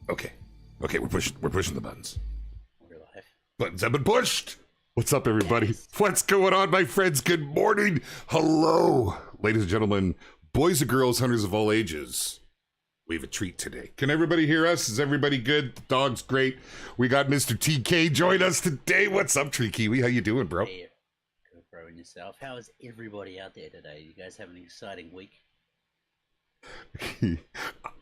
Okay. Okay, we're pushing the buttons. We're live. Buttons have been pushed. What's up, everybody? What's going on, my friends? Good morning. Hello, ladies and gentlemen, boys and girls, hunters of all ages. We have a treat today. Can everybody hear us? Is everybody good? The dog's great. We got Mr. TK join us today. What's up, Tree Kiwi? How you doing, bro? Hey, good, bro, and yourself. How is everybody out there today? You guys have an exciting week?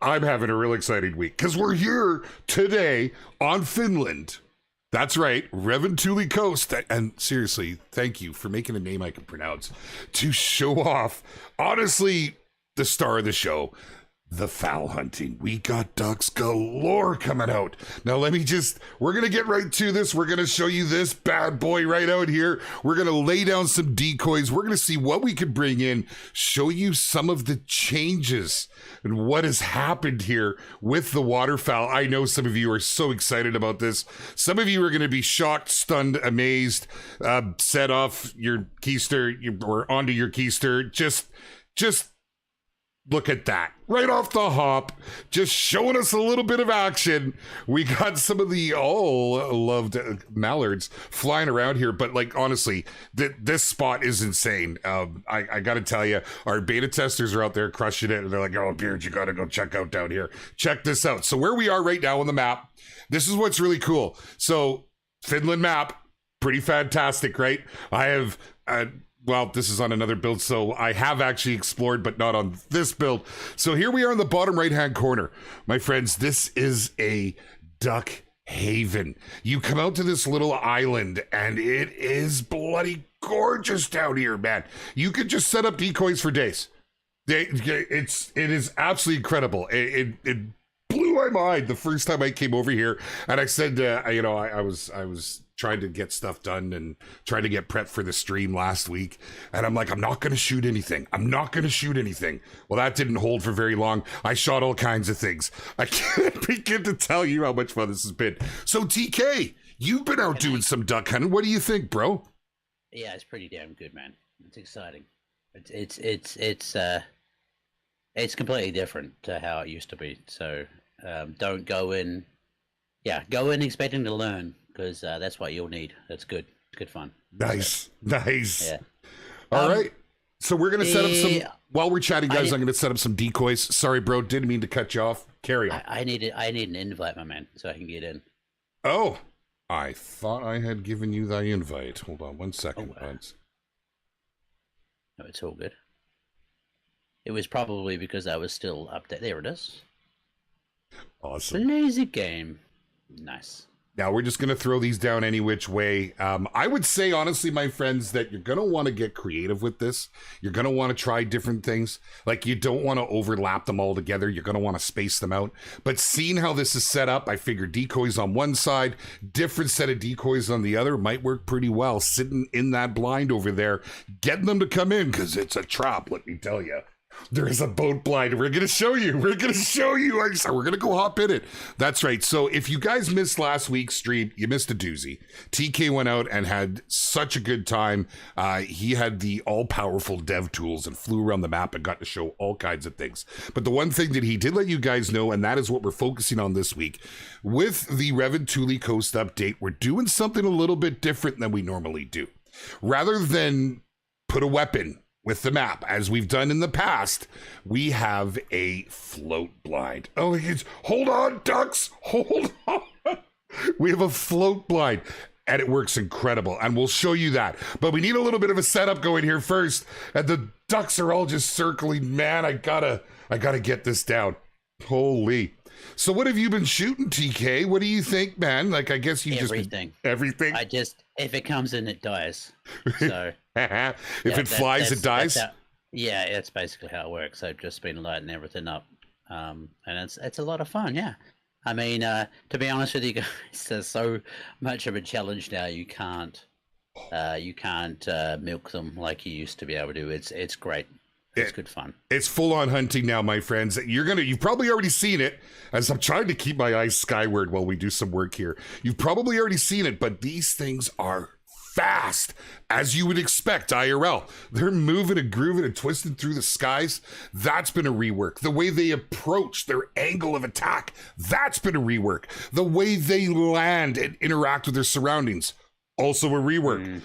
I'm having a real exciting week because we're here today on Finland. That's right, Revontuli Coast. And seriously, thank you for making a name I can pronounce to show off, honestly, the star of the show, the fowl hunting. We got ducks galore coming out. Now, we're going to get right to this. We're going to show you this bad boy right out here. We're going to lay down some decoys. We're going to see what we can bring in, show you some of the changes and what has happened here with the waterfowl. I know some of you are so excited about this. Some of you are going to be shocked, stunned, amazed, set off your keister or onto your keister. Just look at that. Right off the hop, just showing us a little bit of action. We got some of the loved mallards flying around here, but like, honestly, this spot is insane. I got to tell you, our beta testers are out there crushing it, and they're like, oh, Beard, you got to go check out down here. Check this out. So where we are right now on the map, this is what's really cool. So Finland map, pretty fantastic, right? I have... well, this is on another build, so I have actually explored, but not on this build. So here we are in the bottom right-hand corner. My friends, this is a duck haven. You come out to this little island, and it is bloody gorgeous down here, man. You could just set up decoys for days. It is absolutely incredible. It blew my mind the first time I came over here, and I said, I was trying to get stuff done and trying to get prepped for the stream last week. And I'm like, I'm not going to shoot anything. Well, that didn't hold for very long. I shot all kinds of things. I can't begin to tell you how much fun this has been. So TK, you've been out doing some duck hunting. What do you think, bro? Yeah, it's pretty damn good, man. It's exciting. It's completely different to how it used to be. So don't go in. Yeah, go in expecting to learn, because that's what you'll need. That's good. It's good fun. Nice. Yeah. All right. So we're going to set up some... While we're chatting, guys, I'm going to set up some decoys. Sorry, bro. Didn't mean to cut you off. Carry on. I need an invite, my man, so I can get in. Oh, I thought I had given you thy invite. Hold on 1 second, buds. No, it's all good. It was probably because I was still up there. There it is. Awesome. Lazy game. Nice. Now we're just going to throw these down any which way. I would say, honestly, my friends, that you're going to want to get creative with this. You're going to want to try different things. Like, you don't want to overlap them all together. You're going to want to space them out. But seeing how this is set up, I figure decoys on one side, different set of decoys on the other might work pretty well. Sitting in that blind over there, getting them to come in, because it's a trap, let me tell you. There is a boat blind. We're going to show you. We're going to go hop in it. That's right. So if you guys missed last week's stream, you missed a doozy. TK went out and had such a good time. He had the all-powerful dev tools and flew around the map and got to show all kinds of things. But the one thing that he did let you guys know, and that is what we're focusing on this week, with the Revontuli Coast update, we're doing something a little bit different than we normally do. Rather than put a weapon with the map, as we've done in the past, we have a float blind. Oh, hold on, ducks, hold on. We have a float blind, and it works incredible, and we'll show you that. But we need a little bit of a setup going here first, and the ducks are all just circling. Man, I gotta get this down. Holy. So what have you been shooting, TK? What do you think, man? Like, I guess you everything. Everything? If it comes in, it dies. So if it flies, it dies? Yeah, that's basically how it works. I've just been lighting everything up. And it's a lot of fun, yeah. I mean, to be honest with you guys, there's so much of a challenge now. You can't milk them like you used to be able to. It's great. It's good fun. It's full-on hunting now, my friends. You've probably already seen it, as I'm trying to keep my eyes skyward while we do some work here. You've probably already seen it, but these things are fast as you would expect IRL. They're moving and grooving and twisting through the skies. That's been a rework. The way they approach their angle of attack, that's been a rework. The way they land and interact with their surroundings, also a rework.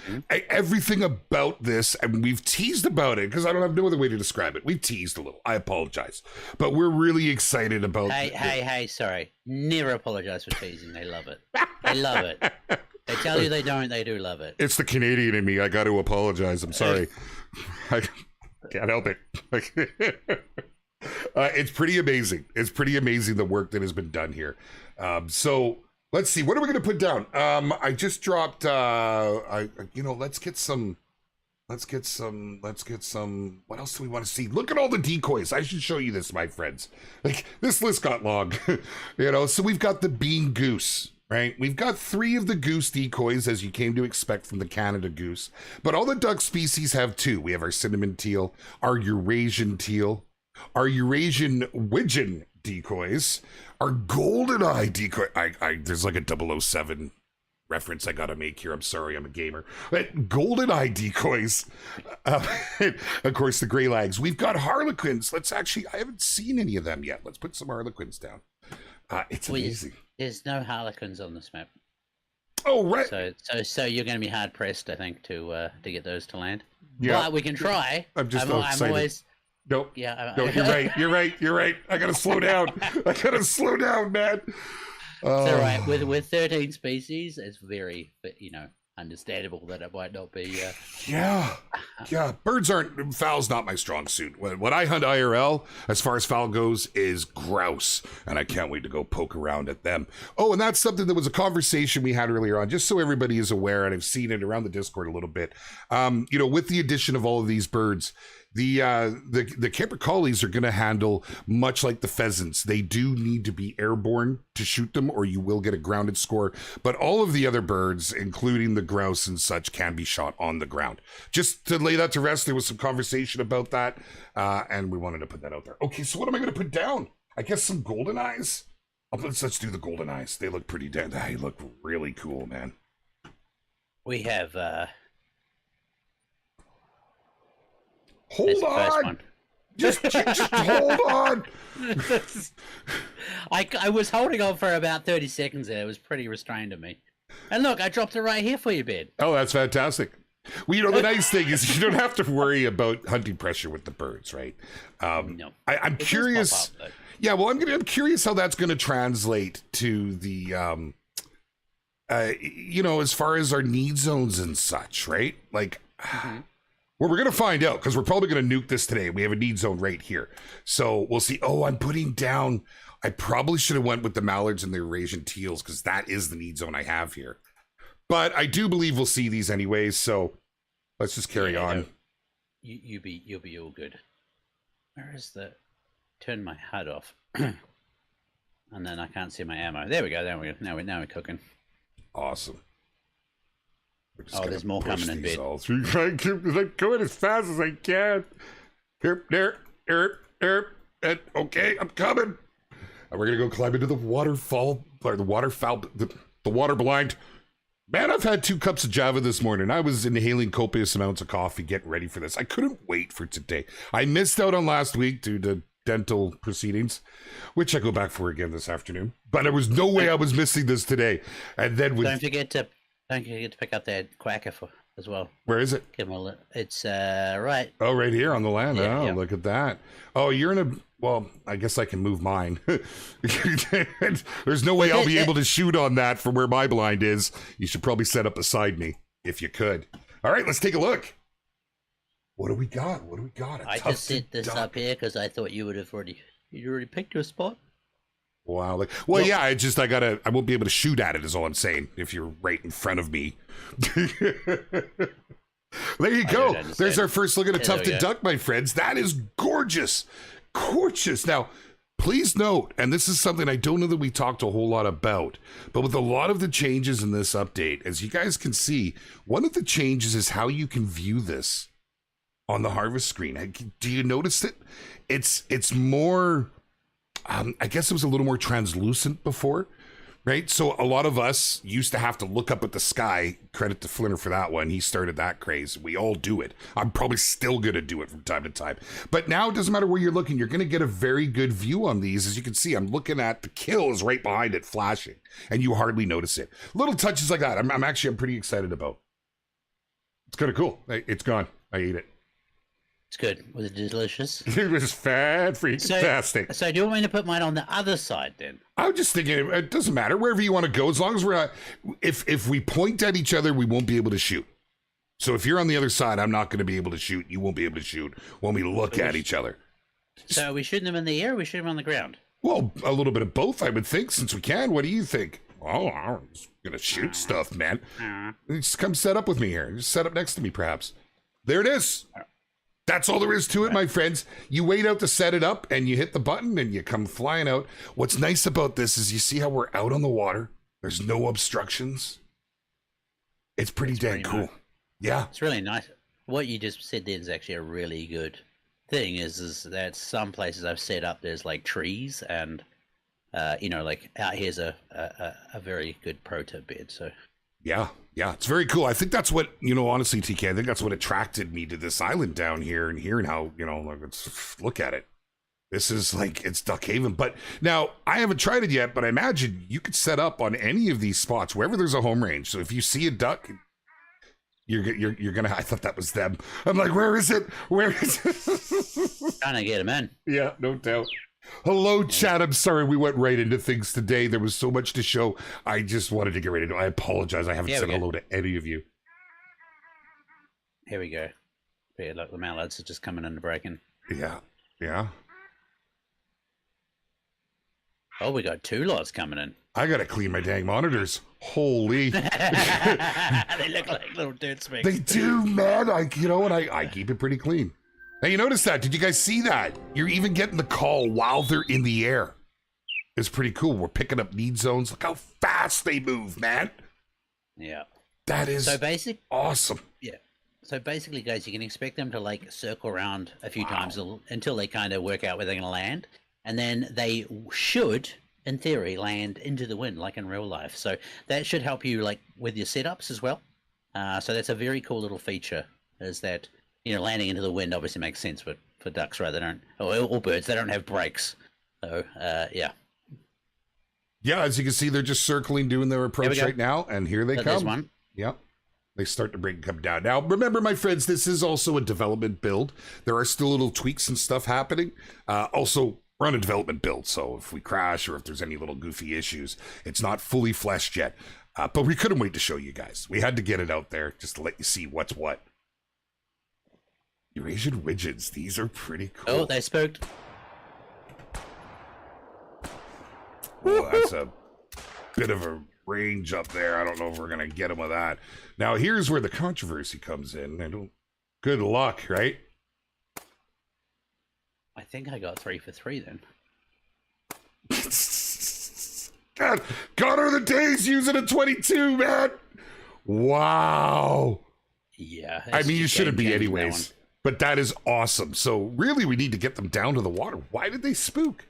Everything about this, and we've teased about it because I don't have no other way to describe it. We've teased a little. I apologize. But we're really excited about Hey, sorry. Never apologize for teasing. They love it. They love it. They tell you they don't, they do love it. It's the Canadian in me. I got to apologize. I'm sorry. I can't help it. It's pretty amazing. It's pretty amazing the work that has been done here. So let's see. What are we going to put down? I just dropped. Let's get some. What else do we want to see? Look at all the decoys. I should show you this, my friends. Like, this list got long. So we've got the bean goose. Right, we've got 3 of the goose decoys, as you came to expect from the Canada goose. But all the duck species have 2. We have our cinnamon teal, our Eurasian teal, our Eurasian widgeon decoys, our golden eye decoy. There's like a 007 reference I gotta make here. I'm sorry, I'm a gamer. But golden eye decoys. Of course, the gray lags. We've got harlequins. I haven't seen any of them yet. Let's put some harlequins down. It's amazing. There's no harlequins on this map. Oh, right. So you're going to be hard pressed, I think, to get those to land. Yeah. But we can try. I'm excited. Always. Nope. Yeah. No, you're right. I gotta slow down. Man. It's all right. With 13 species, it's very, understandable that it might not be. Yeah. Fowl's not my strong suit. When I hunt IRL, as far as fowl goes, is grouse, and I can't wait to go poke around at them. Oh, and that's something that was a conversation we had earlier on, just so everybody is aware, and I've seen it around the Discord a little bit. With the addition of all of these birds, the capercaillies are going to handle much like the pheasants. They do need to be airborne to shoot them, or you will get a grounded score. But all of the other birds, including the grouse and such, can be shot on the ground. Just to lay that to rest, there was some conversation about that, and we wanted to put that out there. Okay, so what am I going to put down? I guess some golden eyes. Let's do the golden eyes. They look pretty dead. They look really cool, man. We have. Hold on. Just hold on. I was holding on for about 30 seconds there. It was pretty restrained of me. And look, I dropped it right here for you, Ben. Oh, that's fantastic. Well, the nice thing is you don't have to worry about hunting pressure with the birds, right? No. I'm curious. I'm curious how that's going to translate to the, as far as our need zones and such, right? Like, well, we're going to find out because we're probably going to nuke this today. We have a need zone right here. So we'll see. Oh, I'm putting down. I probably should have went with the mallards and the Eurasian teals because that is the need zone I have here. But I do believe we'll see these anyways. So let's just carry on. No, you'll be all good. Where is the? Turn my HUD off, and then I can't see my ammo. There we go. Now we're cooking. Awesome. Oh, there's more coming in bed. I'm going as fast as I can. Here, and okay, I'm coming. And we're gonna go climb into the waterfall, or the waterfowl, the water blind. Man, I've had 2 cups of Java this morning. I was inhaling copious amounts of coffee, getting ready for this. I couldn't wait for today. I missed out on last week due to dental proceedings, which I go back for again this afternoon. But there was no way I was missing this today. And then Don't forget to pick up that quacker as well. Where is it? Give him a look. It's right. Oh, right here on the land. Yeah. Look at that. Oh, you're in a. Well, I guess I can move mine. There's no way I'll be able to shoot on that from where my blind is. You should probably set up beside me if you could. All right, let's take a look. What do we got? I just set this up here because I thought you would have already picked your spot. Wow. Yeah, I won't be able to shoot at it is all I'm saying if you're right in front of me. There you go. There's our first look at a tufted duck, my friends. That is gorgeous. Gorgeous. Now, please note, and this is something I don't know that we talked a whole lot about, but with a lot of the changes in this update, as you guys can see, one of the changes is how you can view this on the harvest screen. Do you notice it? It's more... I guess it was a little more translucent before, right? So a lot of us used to have to look up at the sky. Credit to Flinner for that one. He started that craze. We all do it. I'm probably still going to do it from time to time. But now it doesn't matter where you're looking. You're going to get a very good view on these. As you can see, I'm looking at the kill is right behind it flashing, and you hardly notice it. Little touches like that. I'm pretty excited about. It's kind of cool. It's gone. I ate it. It's good. Was it delicious? It was fantastic. So do you want me to put mine on the other side then? I'm just thinking it doesn't matter wherever you want to go, as long as we're not. If we point at each other, we won't be able to shoot. So if you're on the other side, I'm not going to be able to shoot. You won't be able to shoot when we look at each other. So are we shooting them in the air or are we shooting them on the ground? Well, a little bit of both, I would think, since we can. What do you think? Oh, I'm just going to shoot stuff, man. Just come set up with me here. Just set up next to me, perhaps. There it is. That's all there is to it, my friends. You wait out to set it up, and you hit the button, and you come flying out. What's nice about this is you see how we're out on the water. There's no obstructions. It's pretty dang cool. Nice. Yeah. It's really nice. What you just said there is actually a really good thing, is that some places I've set up, there's like trees, and, like out here's a very good pro tip bed, so... Yeah, it's very cool. I think that's what, honestly, TK, I think that's what attracted me to this island down here and hearing how, look at it. This is like, it's Duck Haven. But now, I haven't tried it yet, but I imagine you could set up on any of these spots, wherever there's a home range. So if you see a duck, you're going to, I thought that was them. I'm like, where is it? Where is it? Trying to get him in. Yeah, no doubt. Hello, chat. I'm sorry we went right into things today. There was so much to show. I just wanted to get right into it. I apologize. I haven't said hello to any of you. Here we go. Yeah, look, the mallards are just coming in and breaking. Yeah. Oh, we got 2 lots coming in. I gotta clean my dang monitors. Holy. They look like little dirt specks. They do, man. I keep it pretty clean. Now, you notice that? Did you guys see that? You're even getting the call while they're in the air. It's pretty cool. We're picking up need zones. Look how fast they move, man. Yeah. That is awesome. Yeah. So basically, guys, you can expect them to like circle around a few times until they kind of work out where they're going to land. And then they should, in theory, land into the wind like in real life. So that should help you like with your setups as well. So that's a very cool little feature, is that... landing into the wind obviously makes sense for ducks, right? They don't, or birds, they don't have brakes. So, yeah. Yeah, as you can see, they're just circling, doing their approach right now, and here they come. There's one. Yep. They start to break and come down. Now, remember, my friends, this is also a development build. There are still little tweaks and stuff happening. Also, we're on a development build, so if we crash or if there's any little goofy issues, it's not fully fleshed yet. But we couldn't wait to show you guys. We had to get it out there just to let you see what's what. Eurasian widgets, these are pretty cool. Oh, they spooked. Well, that's a bit of a range up there. I don't know if we're going to get them with that. Now, here's where the controversy comes in. Good luck, right? I think I got 3 for 3 then. God, gone are the days using a 22, man. Wow. Yeah. I mean, you shouldn't be anyways. But that is awesome. So really, we need to get them down to the water. Why did they spook?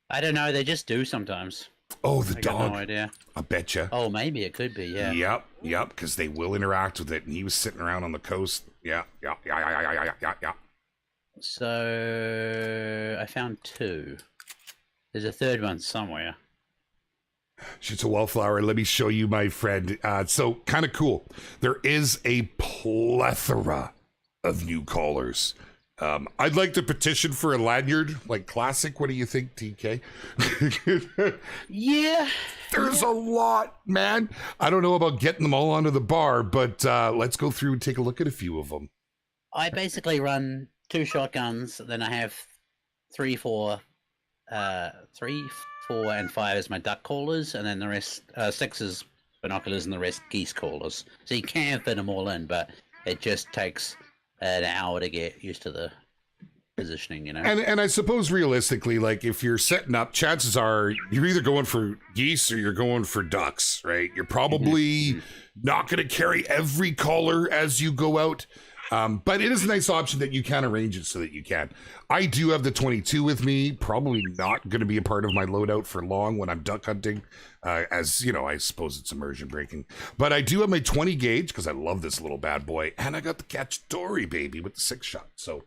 I don't know. They just do sometimes. Oh, the I dog. got no idea. I betcha. Oh, maybe it could be, yeah. Yep, because they will interact with it. And he was sitting around on the coast. Yeah. So I found 2. There's a third one somewhere. Shoots a wallflower. Let me show you, my friend. So kind of cool. There is a plethora of new callers. I'd like to petition for a lanyard, like classic. What do you think, TK? Yeah. There's a lot, man. I don't know about getting them all onto the bar, but let's go through and take a look at a few of them. I basically run 2 shotguns, then I have 3, 4, and 5 as my duck callers, and then the rest 6 is binoculars, and the rest geese callers. So you can fit them all in, but it just takes an hour to get used to the positioning, And I suppose realistically, like if you're setting up, chances are you're either going for geese or you're going for ducks, right? You're probably not going to carry every caller as you go out. But it is a nice option that you can arrange it so that you can. I do have the 22 with me. Probably not going to be a part of my loadout for long when I'm duck hunting, as you know, I suppose it's immersion breaking. But I do have my 20 gauge because I love this little bad boy, and I got the Cacciatore baby with the 6-shot. So,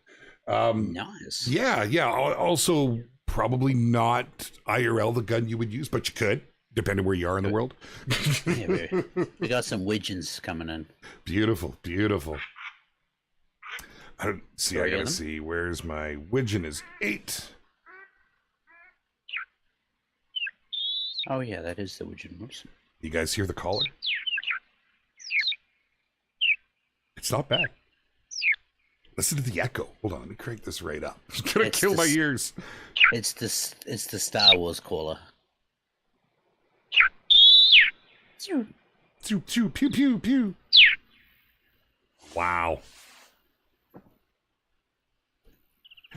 nice. Yeah. Also, probably not IRL the gun you would use, but you could, depending where you are in the world. Yeah, we got some widgeons coming in. Beautiful. I don't see. I gotta see. Where's my widgeon? Is 8. Oh yeah, that is the widgeon. Whoops. You guys hear the caller? It's not bad. Listen to the echo. Hold on, let me crank this right up. It's gonna kill my ears. It's the Star Wars caller. Pew pew pew pew. Wow.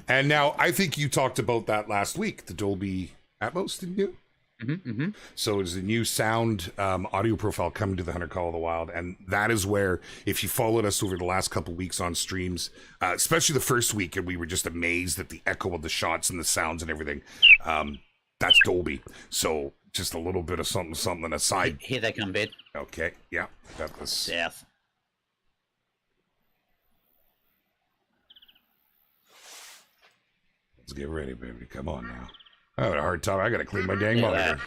And now, I think you talked about that last week, the Dolby Atmos, didn't you? Mm-hmm. So it's a new sound audio profile coming to the Hunter Call of the Wild, and that is where, if you followed us over the last couple of weeks on streams, especially the first week, and we were just amazed at the echo of the shots and the sounds and everything, that's Dolby. So just a little bit of something aside. Here they come, bed. Okay, yeah, got this. South. Let's get ready, baby. Come on now. I had a hard time. I gotta clean my dang monitor.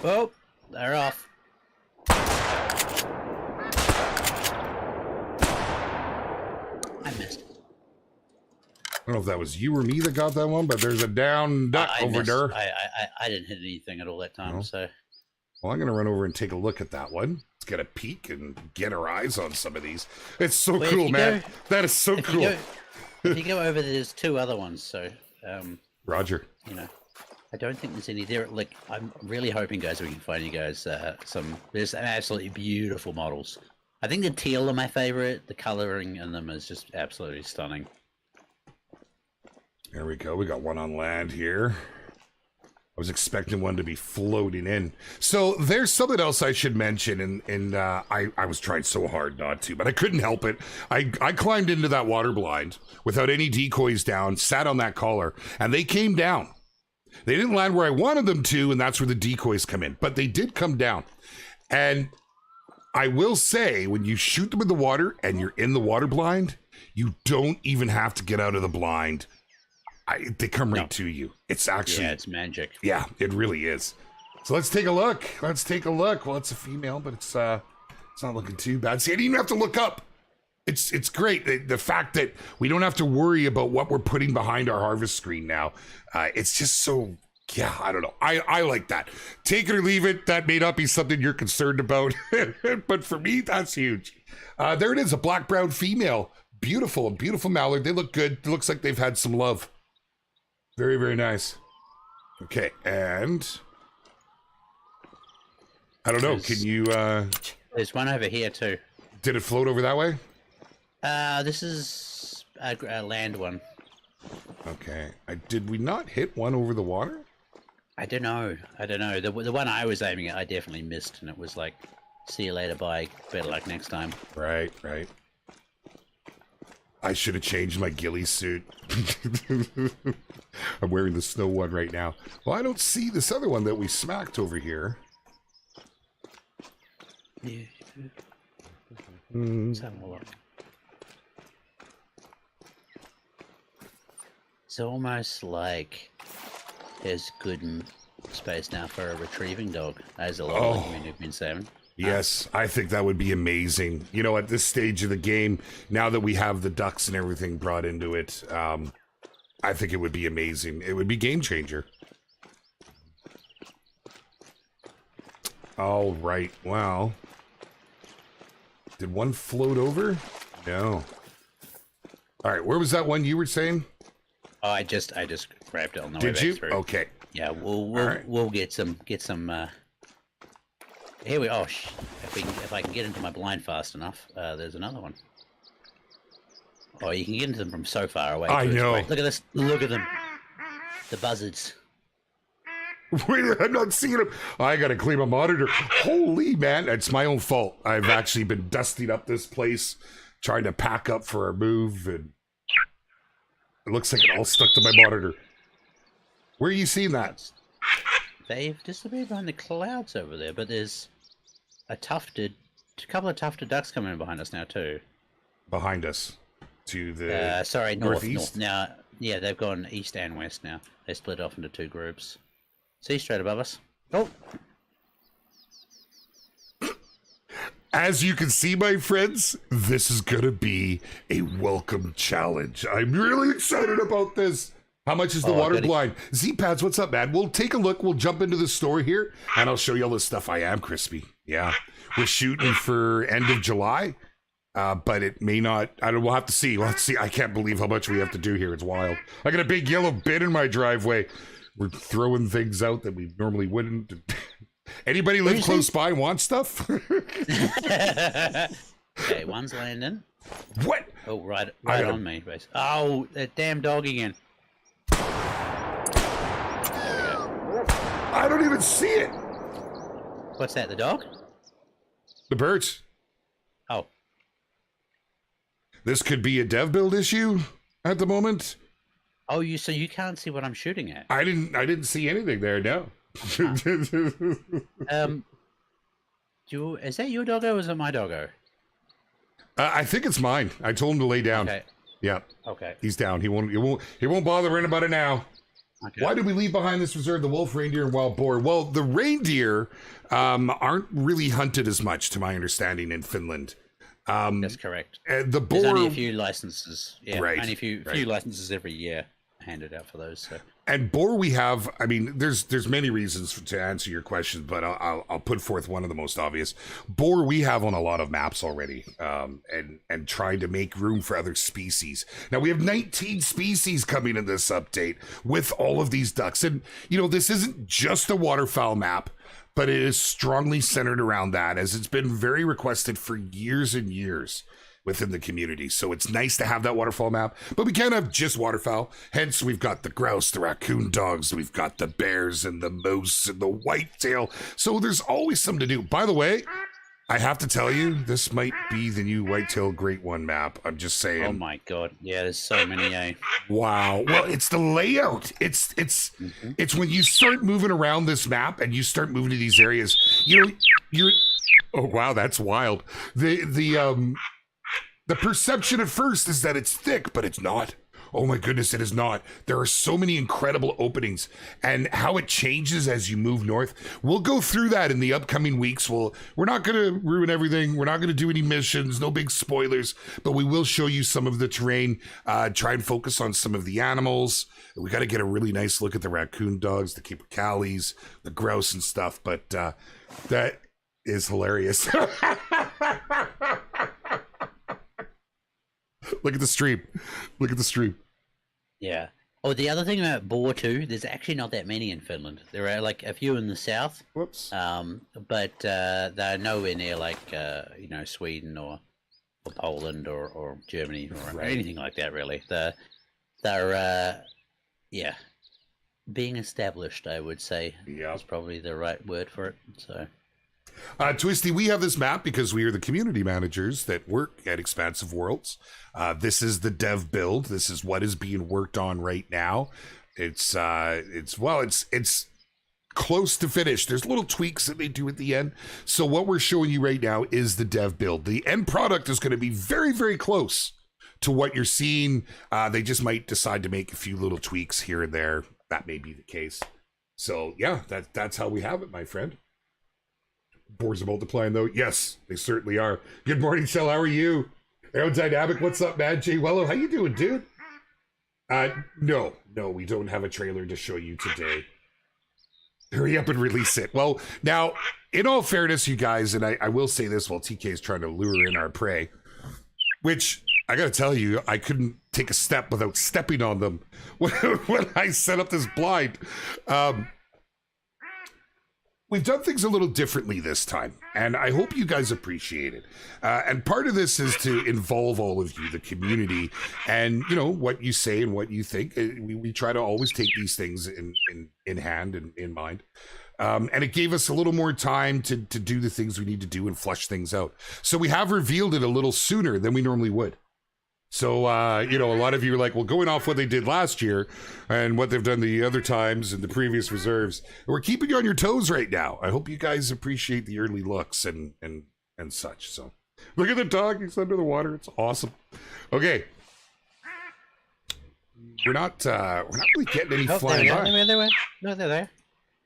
Oh, they're off. I missed. I don't know if that was you or me that got that one, but there's a down duck over there. I didn't hit anything at all that time, so. Well, I'm gonna run over and take a look at that one. Let's get a peek and get our eyes on some of these. It's so cool, man. That is so cool. If you go over, there's 2 other ones, so. Roger. You know, I don't think there's any there. Like, I'm really hoping, guys, we can find you guys there's some absolutely beautiful models. I think the teal are my favorite. The coloring in them is just absolutely stunning. There we go. We got one on land here. I was expecting one to be floating in. So there's something else I should mention, and I was trying so hard not to, but I couldn't help it. I climbed into that water blind without any decoys down, sat on that collar, and they came down. They didn't land where I wanted them to, and that's where the decoys come in, but they did come down. And I will say, when you shoot them in the water and you're in the water blind, you don't even have to get out of the blind. They come right to you. It's actually... Yeah, it's magic. Yeah, it really is. So let's take a look. Well, it's a female, but it's not looking too bad. See, I didn't even have to look up. It's great. The fact that we don't have to worry about what we're putting behind our harvest screen now. It's just so... Yeah, I don't know. I like that. Take it or leave it. That may not be something you're concerned about. But for me, that's huge. There it is, a black-brown female. Beautiful mallard. They look good. It looks like they've had some love. Very, very nice. Okay, and I don't know. Can you? There's one over here too. Did it float over that way? This is a land one. Okay. Did we not hit one over the water? I don't know. The one I was aiming at, I definitely missed, and it was like, "See you later, bye. Better luck next time." Right. I should have changed my ghillie suit. I'm wearing the snow one right now. Well, I don't see this other one that we smacked over here. Yeah. Let's have a look. It's almost like there's good space now for a retrieving dog, as a lot of the community have been saying. Yes, I think that would be amazing. You know, at this stage of the game, now that we have the ducks and everything brought into it, I think it would be amazing. It would be game changer. All right. Well, did one float over? No. All right. Where was that one you were saying? Oh, I just grabbed it on the way Did back you? through. Okay. Yeah, we'll get some. Here we. Oh, if I can get into my blind fast enough, there's another one. Oh, you can get into them from so far away. I know. Look at this. Look at them. The buzzards. Wait, I'm not seeing them. I gotta clean my monitor. Holy man, it's my own fault. I've actually been dusting up this place, trying to pack up for our move, and it looks like it all stuck to my monitor. Where are you seeing that? They've disappeared behind the clouds over there, but there's a couple of tufted ducks coming in behind us now too. Behind us, to the sorry, northeast. North. Now, yeah, they've gone east and west now. They split off into 2 groups. See, straight above us. Oh. As you can see, my friends, this is going to be a welcome challenge. I'm really excited about this. How much is the water blind? Z-Pads, what's up, man? We'll take a look. We'll jump into the store here, and I'll show you all the stuff. I am crispy. Yeah. We're shooting for end of July, but it may not. We'll have to see. We'll have to see. I can't believe how much we have to do here. It's wild. I got a big yellow bin in my driveway. We're throwing things out that we normally wouldn't. Anybody live close by and want stuff? Okay, one's landing. What? Oh, right on me. Oh, that damn dog again. I don't even see it. What's that, the dog? The birds. Oh. This could be a dev build issue at the moment. Oh, so you can't see what I'm shooting at? I didn't see anything there, no. Is that your doggo or is it my doggo? I think it's mine. I told him to lay down. Okay. Yeah. Okay. He's down. He won't bother worrying about it now. Okay. Why did we leave behind this reserve the wolf, reindeer, and wild boar? Well, the reindeer aren't really hunted as much, to my understanding, in Finland. That's correct. The boar. There's only a few licenses. Yeah, right. Only a few licenses every year handed out for those. So. And boar, we have. I mean, there's many reasons to answer your question, but I'll put forth one of the most obvious. Boar, we have on a lot of maps already, and trying to make room for other species. Now we have 19 species coming in this update with all of these ducks, and this isn't just a waterfowl map, but it is strongly centered around that, as it's been very requested for years and years within the community. So it's nice to have that waterfowl map, but we can't have just waterfowl. Hence, we've got the grouse, the raccoon dogs, we've got the bears and the moose and the whitetail. So there's always something to do. By the way, I have to tell you, this might be the new whitetail great one map. I'm just saying. Oh my God. Yeah, there's so many, eh? Wow. Well, it's the layout. It's when you start moving around this map and you start moving to these areas, you're oh wow, that's wild. The perception at first is that it's thick, but it's not. Oh my goodness, it is not. There are so many incredible openings, and how it changes as you move north. We'll go through that in the upcoming weeks. We're not going to ruin everything. We're not going to do any missions, no big spoilers, but we will show you some of the terrain, try and focus on some of the animals. We got to get a really nice look at the raccoon dogs, the capercaillies, the grouse and stuff, but that is hilarious. Look at the stream. Look at the stream. Yeah. Oh, the other thing about boar too, there's actually not that many in Finland. There are like a few in the south. Whoops. But they're nowhere near like Sweden or Poland or Germany or anything like that. Really, they're being established. I would say is probably the right word for it. So. Twisty, we have this map because we are the community managers that work at Expansive Worlds. This is the dev build. This is what is being worked on right now. It's close to finish. There's little tweaks that they do at the end. So what we're showing you right now is the dev build. The end product is going to be very, very close to what you're seeing. They just might decide to make a few little tweaks here and there. That may be the case. So yeah, that's how we have it, my friend. Boars are multiplying, though. Yes, they certainly are. Good morning, Shell. How are you? Aerodynamic, what's up, man? Jay Wello, how you doing, dude? No, we don't have a trailer to show you today. Hurry up and release it. Well, now, in all fairness, you guys, and I will say this while TK is trying to lure in our prey, which I got to tell you, I couldn't take a step without stepping on them when I set up this blind. We've done things a little differently this time, and I hope you guys appreciate it. And part of this is to involve all of you, the community, and what you say and what you think. We try to always take these things in hand and in mind. And it gave us a little more time to do the things we need to do and flush things out. So we have revealed it a little sooner than we normally would. So, a lot of you are like, well, going off what they did last year and what they've done the other times and the previous reserves, we're keeping you on your toes right now. I hope you guys appreciate the early looks and such. So look at the dog. He's under the water. It's awesome. Okay. We're not really getting any flying by. No, they're there.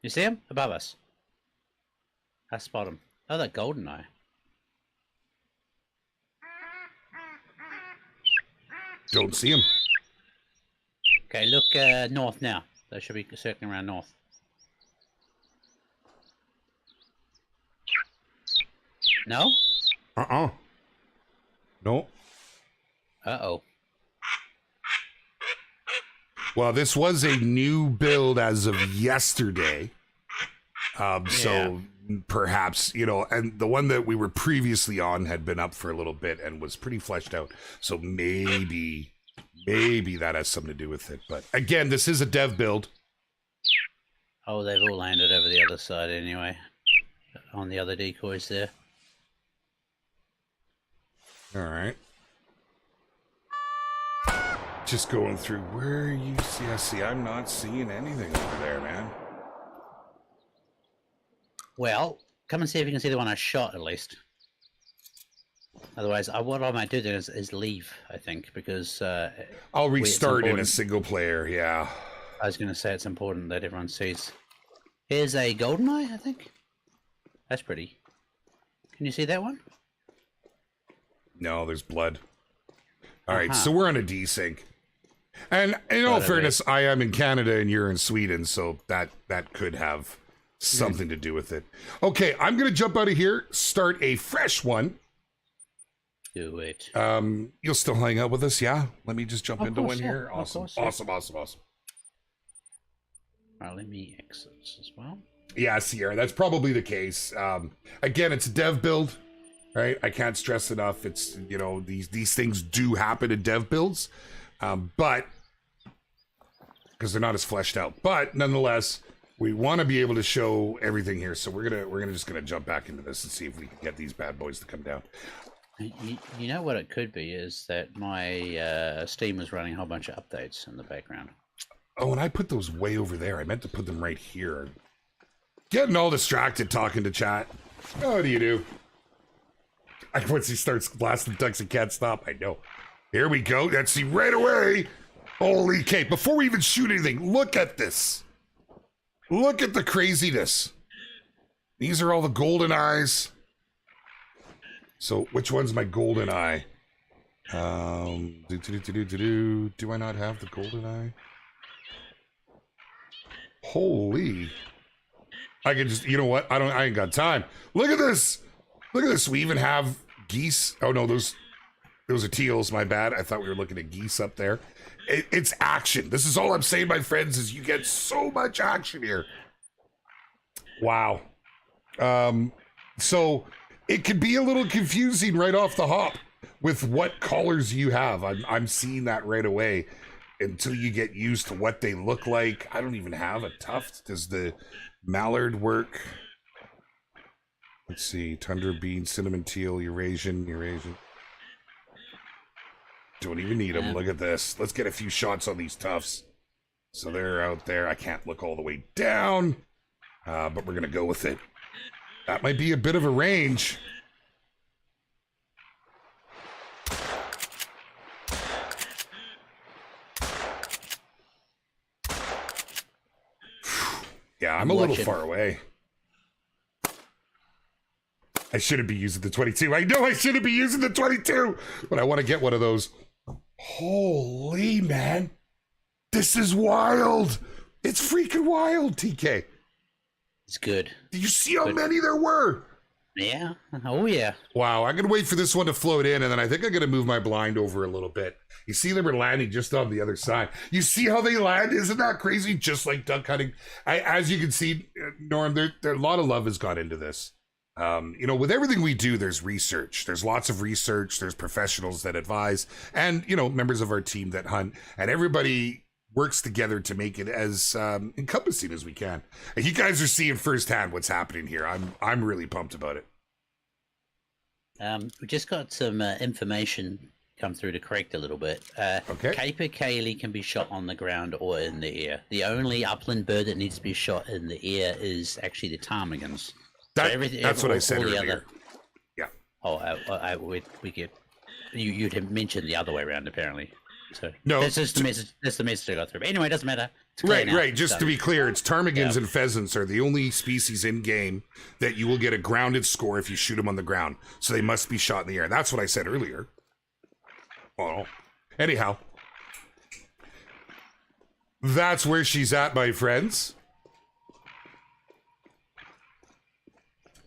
You see them? Above us. I spot them. Oh, that golden eye. Don't see him. Okay, look north now. They should be circling around north. No? No. Uh-oh. Well, this was a new build as of yesterday. So perhaps, and the one that we were previously on had been up for a little bit and was pretty fleshed out. So maybe that has something to do with it. But again, this is a dev build. Oh, they've all landed over the other side anyway. On the other decoys there. All right. Just going through where you see. I see. I'm not seeing anything over there, man. Well, come and see if you can see the one I shot at least. Otherwise, what I might do then is leave, I think, because... I'll restart in a single player, yeah. I was going to say it's important that everyone sees. Here's a golden eye, I think. That's pretty. Can you see that one? No, there's blood. All right, so we're on a desync. And in all fairness, I am in Canada and you're in Sweden, so that could have something to do with it. Okay, I'm going to jump out of here, start a fresh one. Do it. You'll still hang out with us, yeah? Let me just jump into one yeah. here. Awesome, awesome. Right, let me exit as well. Yeah, Sierra, that's probably the case. Again, it's a dev build, right? I can't stress enough. It's, these things do happen in dev builds, but because they're not as fleshed out. But nonetheless, we want to be able to show everything here. So we're gonna jump back into this and see if we can get these bad boys to come down. You know what it could be is that my Steam is running a whole bunch of updates in the background. Oh, and I put those way over there. I meant to put them right here. Getting all distracted talking to chat. Oh, what do you do? Once he starts blasting ducks, he can't stop. I know. Here we go. Let's see right away. Holy cake. Before we even shoot anything, look at this. Look at the craziness. These are all the golden eyes. So which one's my golden eye? Do I not have the golden eye? Holy. I can just, you know what? I ain't got time. Look at this. Look at this. We even have geese. Oh no, those are teals. My bad. I thought we were looking at geese up there. It's action. This is all I'm saying, my friends, is you get so much action here. Wow. So it could be a little confusing right off the hop with what colors you have. I'm seeing that right away until you get used to what they look like. I don't even have a tuft. Does the mallard work? Let's see. Tundra bean, cinnamon teal, Eurasian. Don't even need them. Look at this. Let's get a few shots on these tufts. So they're out there. I can't look all the way down, but we're going to go with it. That might be a bit of a range. Yeah, I'm a little far away. I shouldn't be using the 22. I know I shouldn't be using the 22, but I want to get one of those. Holy man. This is wild. It's freaking wild, TK. It's good. Do you see how many there were? Yeah. Oh, yeah. Wow. I'm going to wait for this one to float in, and then I think I'm going to move my blind over a little bit. You see them are landing just on the other side. You see how they land? Isn't that crazy? Just like duck hunting. As you can see, Norm, there a lot of love has gone into this. With everything we do, there's research. There's lots of research. There's professionals that advise and, members of our team that hunt. And everybody works together to make it as encompassing as we can. And you guys are seeing firsthand what's happening here. I'm really pumped about it. We just got some information come through to correct a little bit. Okay. Capercaillie can be shot on the ground or in the air. The only upland bird that needs to be shot in the air is actually the ptarmigans. That's what I said earlier. Other... Yeah. Oh, we get. You'd have mentioned the other way around apparently. So no, that's just the message. That's the message I got through. But anyway, it doesn't matter. Right. Just to be clear, it's ptarmigans and pheasants are the only species in game that you will get a grounded score if you shoot them on the ground. So they must be shot in the air. That's what I said earlier. Oh, anyhow, that's where she's at, my friends.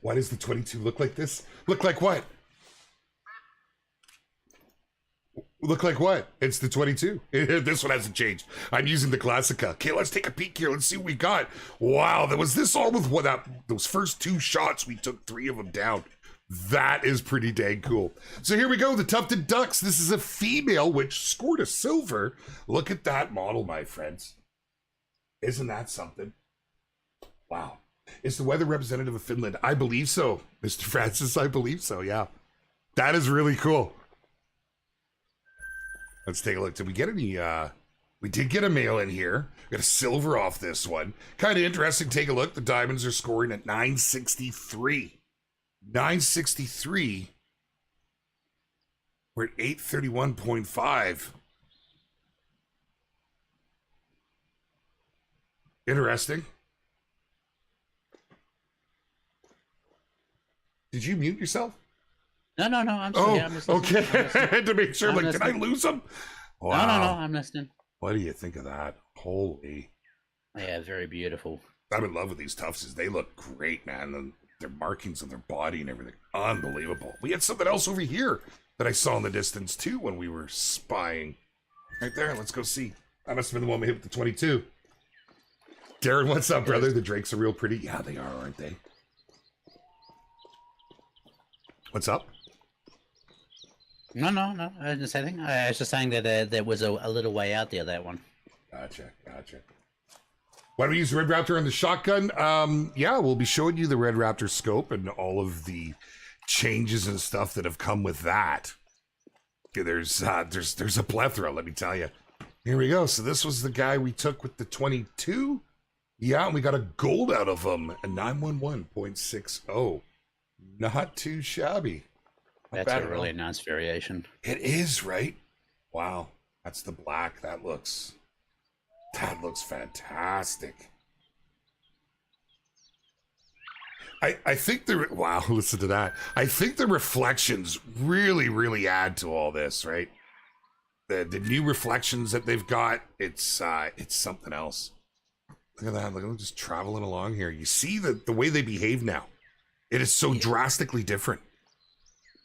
Why does the 22 look like this? Look like what? Look like what? It's the 22. This one hasn't changed. I'm using the Classica. Okay, let's take a peek here. Let's see what we got. Wow, was this all with those first 2 shots? We took 3 of them down. That is pretty dang cool. So here we go, the Tufted Ducks. This is a female which scored a silver. Look at that model, my friends. Isn't that something? Wow. Is the weather representative of Finland? I believe so, Mr. Francis. I believe so, yeah. That is really cool. Let's take a look. Did we get any, we did get a male in here. We got a silver off this one. Kind of interesting. Take a look. The diamonds are scoring at 963. 963. We're at 831.5. Interesting. Did you mute yourself? No. I'm sorry. I'm listening. Okay. I had to make sure. Did I lose them? Wow. No. I'm listening. What do you think of that? Holy. Yeah, very beautiful. I'm in love with these Tuftses. They look great, man. Their markings on their body and everything. Unbelievable. We had something else over here that I saw in the distance, too, when we were spying. Right there. Let's go see. That must have been the one we hit with the 22. Darren, what's up, brother? The drakes are real pretty. Yeah, they are, aren't they? What's up? No. I didn't say anything. I was just saying that there was a little way out there, that one. Gotcha. Why don't we use the Red Raptor and the shotgun? Yeah, we'll be showing you the Red Raptor scope and all of the changes and stuff that have come with that. Okay, there's a plethora, let me tell you. Here we go. So this was the guy we took with the 22. Yeah, and we got a gold out of him, a 911.60. Not too shabby. That's a really nice variation. It is, right? Wow. That's the black. That looks fantastic. I think wow, listen to that. I think the reflections really add to all this, right? The new reflections that they've got, it's something else. Look at that. Look at them just traveling along here. You see the way they behave now. It is so drastically different.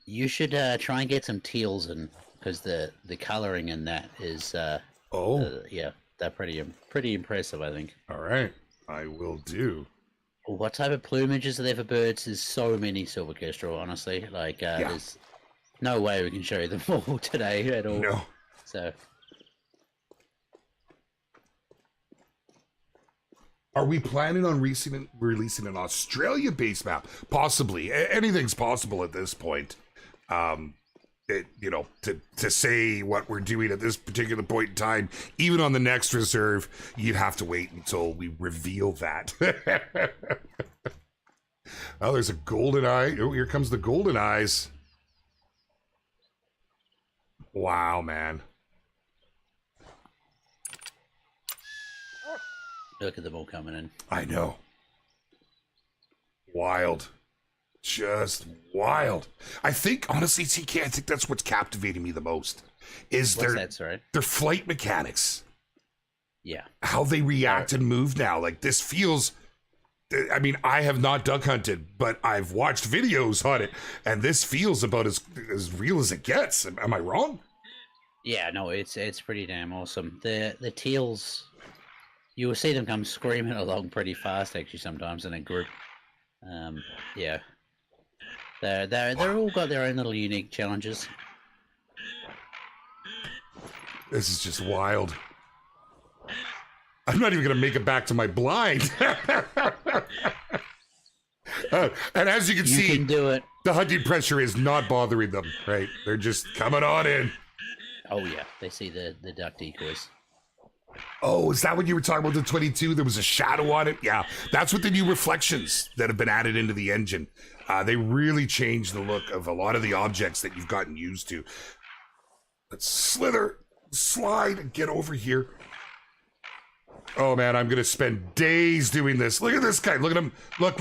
You should try and get some teals in, because the coloring in that is yeah, they're pretty impressive, I think. All right, I will do. What type of plumage is there for birds? There's so many silver kestrel, honestly. Like, there's no way we can show you them all today at all. No. So. Are we planning on releasing an Australia-based map? Possibly. Anything's possible at this point. To say what we're doing at this particular point in time, even on the next reserve, you'd have to wait until we reveal that. Oh, there's a golden eye. Oh, here comes the golden eyes. Wow, man. Look at them all coming in. I know. Wild. Just wild. I think, honestly, TK, I think that's what's captivating me the most. Is their flight mechanics. Yeah. How they react and move now. Like, this feels... I mean, I have not duck hunted, but I've watched videos on it, and this feels about as real as it gets. Am I wrong? Yeah, no, it's pretty damn awesome. The teals... You will see them come screaming along pretty fast, actually, sometimes in a group. Yeah, they're all got their own little unique challenges. This is just wild. I'm not even going to make it back to my blind. And as you can see, you can do it. The hunting pressure is not bothering them, right? They're just coming on in. Oh yeah, they see the duck decoys. Oh, is that what you were talking about, the 22? There was a shadow on it? Yeah, that's with the new reflections that have been added into the engine. They really changed the look of a lot of the objects that you've gotten used to. Let's slither, slide, and get over here. Oh man, I'm going to spend days doing this. Look at this guy. Look at him. Look.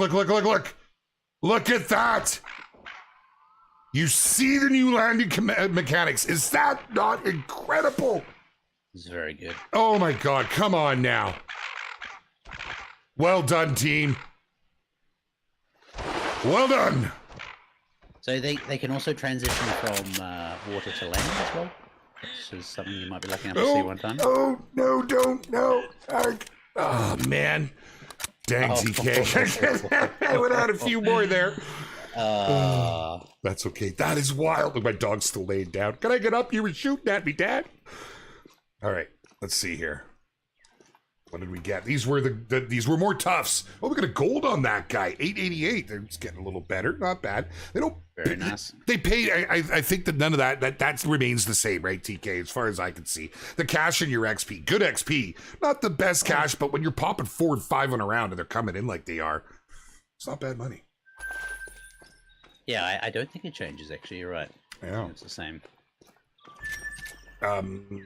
Look at that. You see the new landing mechanics. Is that not incredible? It's very good. Oh my God, come on now. Well done, team. Well done. So they can also transition from water to land as well, which is something you might be lucky enough to see one time. Oh, no, don't, no. Oh, man. Dang, TK. I would add a few more there. That's okay. That is wild. Look, my dog's still laying down. Can I get up? You were shooting at me, Dad. All right, let's see here. What did we get? These were these were more tufts. Oh, we got a gold on that guy. 888. They're just getting a little better. Not bad. They don't. Very nice. They pay. I think that none of that remains the same, right, TK? As far as I can see, the cash in your XP, good XP. Not the best cash, but when you're popping 4 and 5 on a round and they're coming in like they are, it's not bad money. Yeah, I don't think it changes. Actually, you're right. Yeah, it's the same.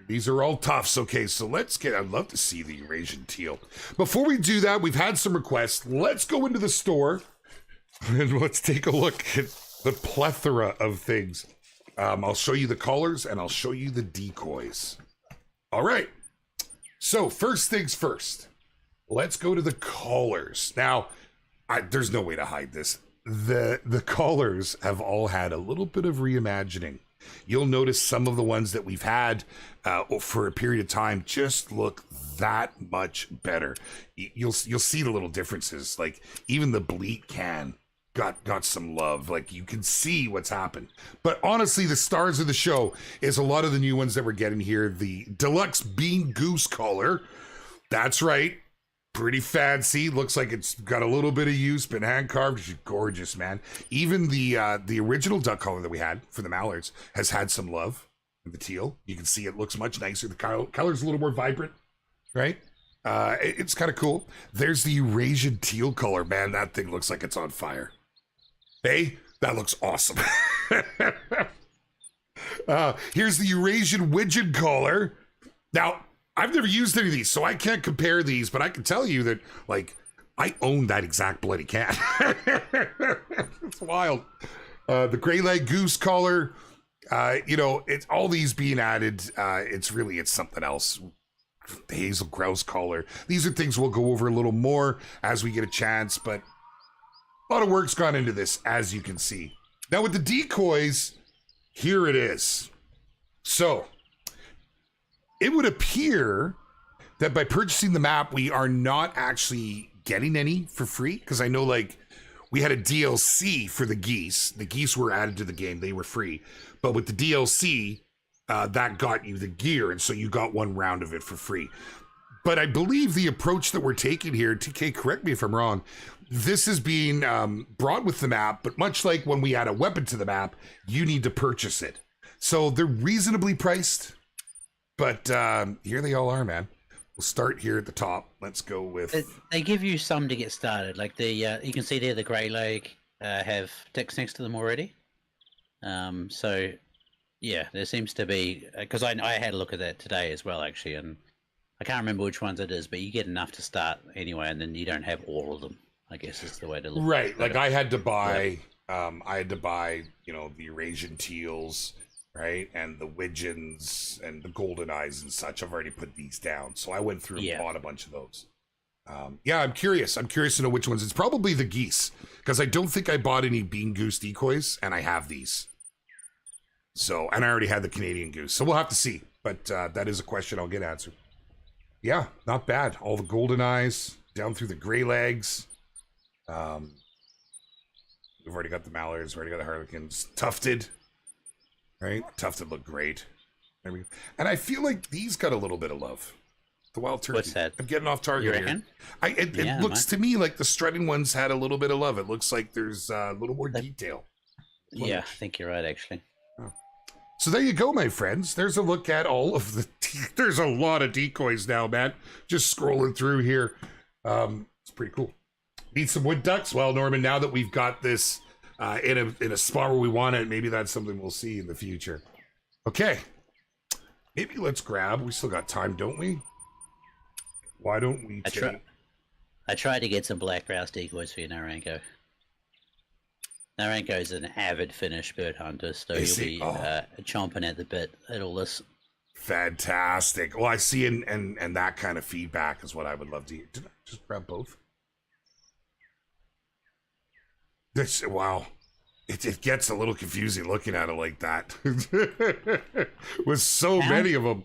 These are all tufts. Okay, so let's get. I'd love to see the Eurasian Teal. Before we do that, we've had some requests. Let's go into the store and let's take a look at the plethora of things. I'll show you the collars and I'll show you the decoys. All right. So first things first. Let's go to the collars. Now, there's no way to hide this. The collars have all had a little bit of reimagining. You'll notice some of the ones that we've had for a period of time just look that much better. You'll see the little differences. Like even the bleat can got some love. Like you can see what's happened. But honestly, the stars of the show is a lot of the new ones that we're getting here. The Deluxe Bean Goose collar. That's right. Pretty fancy. Looks like it's got a little bit of use, but hand carved. She's gorgeous, man. Even the original duck collar that we had for the mallards has had some love. The teal, you can see it looks much nicer. The color's a little more vibrant, right? It's kind of cool. There's the Eurasian Teal color, man. That thing looks like it's on fire. Hey, that looks awesome. Here's the Eurasian Widgeon collar. Now, I've never used any of these, so I can't compare these, but I can tell you that, like, I own that exact bloody cat. It's wild. The gray leg goose collar, it's all these being added. It's something else. The hazel grouse collar. These are things we'll go over a little more as we get a chance, but a lot of work's gone into this, as you can see. Now with the decoys, here it is. So, it would appear that by purchasing the map, we are not actually getting any for free. Because I know, like, we had a DLC for the geese. The geese were added to the game. They were free. But with the DLC, that got you the gear. And so you got one round of it for free. But I believe the approach that we're taking here, TK, correct me if I'm wrong, this is being brought with the map. But much like when we add a weapon to the map, you need to purchase it. So they're reasonably priced. But here they all are, man. We'll start here at the top. Let's go with... They give you some to get started. Like you can see there the grey leg have ticks next to them already. So, yeah, there seems to be... Because I had a look at that today as well, actually. And I can't remember which ones it is, but you get enough to start anyway. And then you don't have all of them, I guess is the way to look at it. Right. Like I had to buy... the Eurasian Teals... right, and the widgeons and the golden eyes and such. I've already put these down, so I went through and bought a bunch of those. I'm curious to know which ones. It's probably the geese, because I don't think I bought any bean goose decoys, and I have these. So, and I already had the Canadian goose, so we'll have to see. But that is a question I'll get answered. Yeah, not bad. All the golden eyes down through the gray legs. We've already got the mallards. We've already got the harlequins. Tufted. Right? Tufted look great. And I feel like these got a little bit of love. The wild turkey. What's that? I'm getting off target You here. reckon? It looks to me like the strutting ones had a little bit of love. It looks like there's a little more detail. Yeah, I think you're right, actually. So there you go, my friends. There's a look at all of the... There's a lot of decoys now, man. Just scrolling through here. It's pretty cool. Need some wood ducks? Well, Norman, now that we've got this in a spot where we want it, maybe that's something we'll see in the future. Okay. Maybe let's grab... We still got time, don't we? Why don't we take... I tried to get some black grouse decoys for you, Naranko. Naranko is an avid Finnish bird hunter, so you'll be chomping at the bit at all this. Fantastic. Well, I see, and that kind of feedback is what I would love to hear. Did I just grab both? Wow. It gets a little confusing looking at it like that. With so many of them.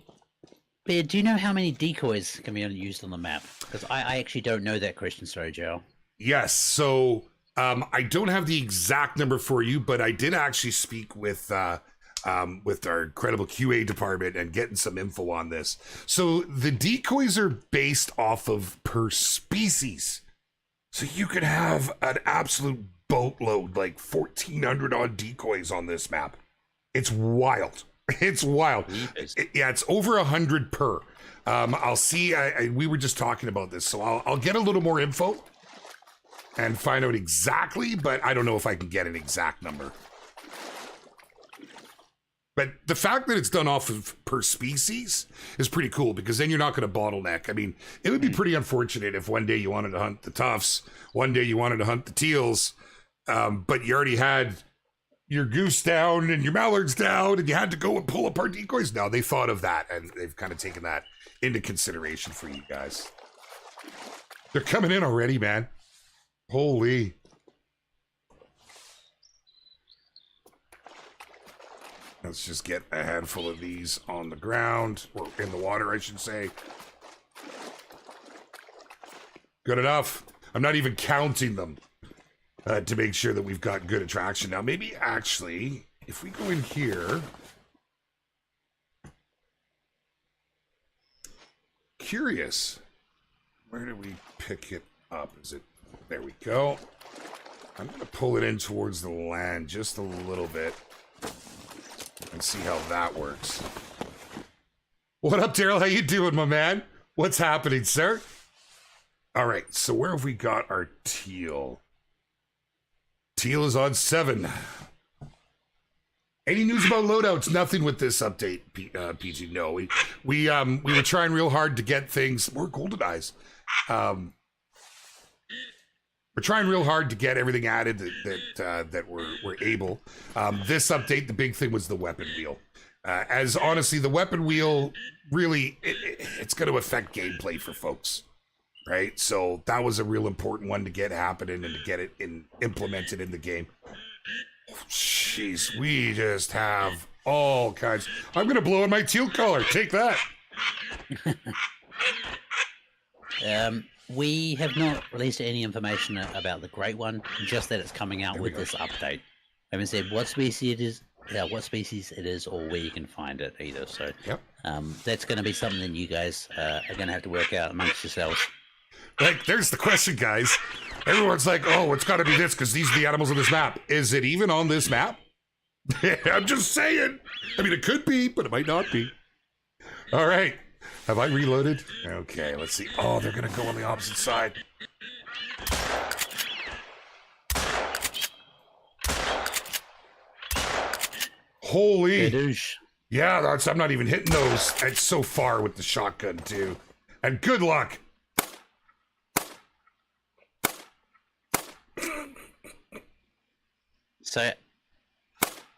Bear, do you know how many decoys can be used on the map? Because I actually don't know that question, sorry, Joe. Yes, so... I don't have the exact number for you, but I did actually speak with our incredible QA department and getting some info on this. So the decoys are based off of per species. So you could have an absolute boatload, like 1,400 odd decoys on this map. It's wild. It's wild. It's over 100 per. I'll see. We were just talking about this, so I'll get a little more info and find out exactly, but I don't know if I can get an exact number. But the fact that it's done off of per species is pretty cool, because then you're not going to bottleneck. I mean, it would be pretty unfortunate if one day you wanted to hunt the tufts, one day you wanted to hunt the teals, but you already had your goose down and your mallards down, and you had to go and pull apart decoys. Now, they thought of that, and they've kind of taken that into consideration for you guys. They're coming in already, man. Holy. Let's just get a handful of these on the ground, or in the water, I should say. Good enough. I'm not even counting them to make sure that we've got good attraction. Now, maybe actually, if we go in here... Curious. Where do we pick it up? Is it... There we go. I'm going to pull it in towards the land just a little bit and see how that works. What up, Daryl? How you doing, my man? What's happening, sir? All right, so where have we got our teal? Teal is on 7. Any news about loadouts? Nothing with this update, PG. No, we were trying real hard to get things more golden eyes. We're trying real hard to get everything added that we're able. This update, the big thing was the weapon wheel. As honestly, the weapon wheel really it's going to affect gameplay for folks, right? So that was a real important one to get happening and to get it implemented in the game. Jeez, we just have all kinds. I'm going to blow in my teal color. Take that. We have not released any information about the great one, just that it's coming out with this update. I haven't said what species it is, or where you can find it either. So that's going to be something you guys are going to have to work out amongst yourselves. Like, there's the question, guys. Everyone's like, oh, it's got to be this because these are the animals on this map. Is it even on this map? I'm just saying. I mean, it could be, but it might not be. All right. Have I reloaded? Okay, let's see. Oh, they're going to go on the opposite side. Holy. Yeah, I'm not even hitting those. It's so far with the shotgun, too. And good luck. So,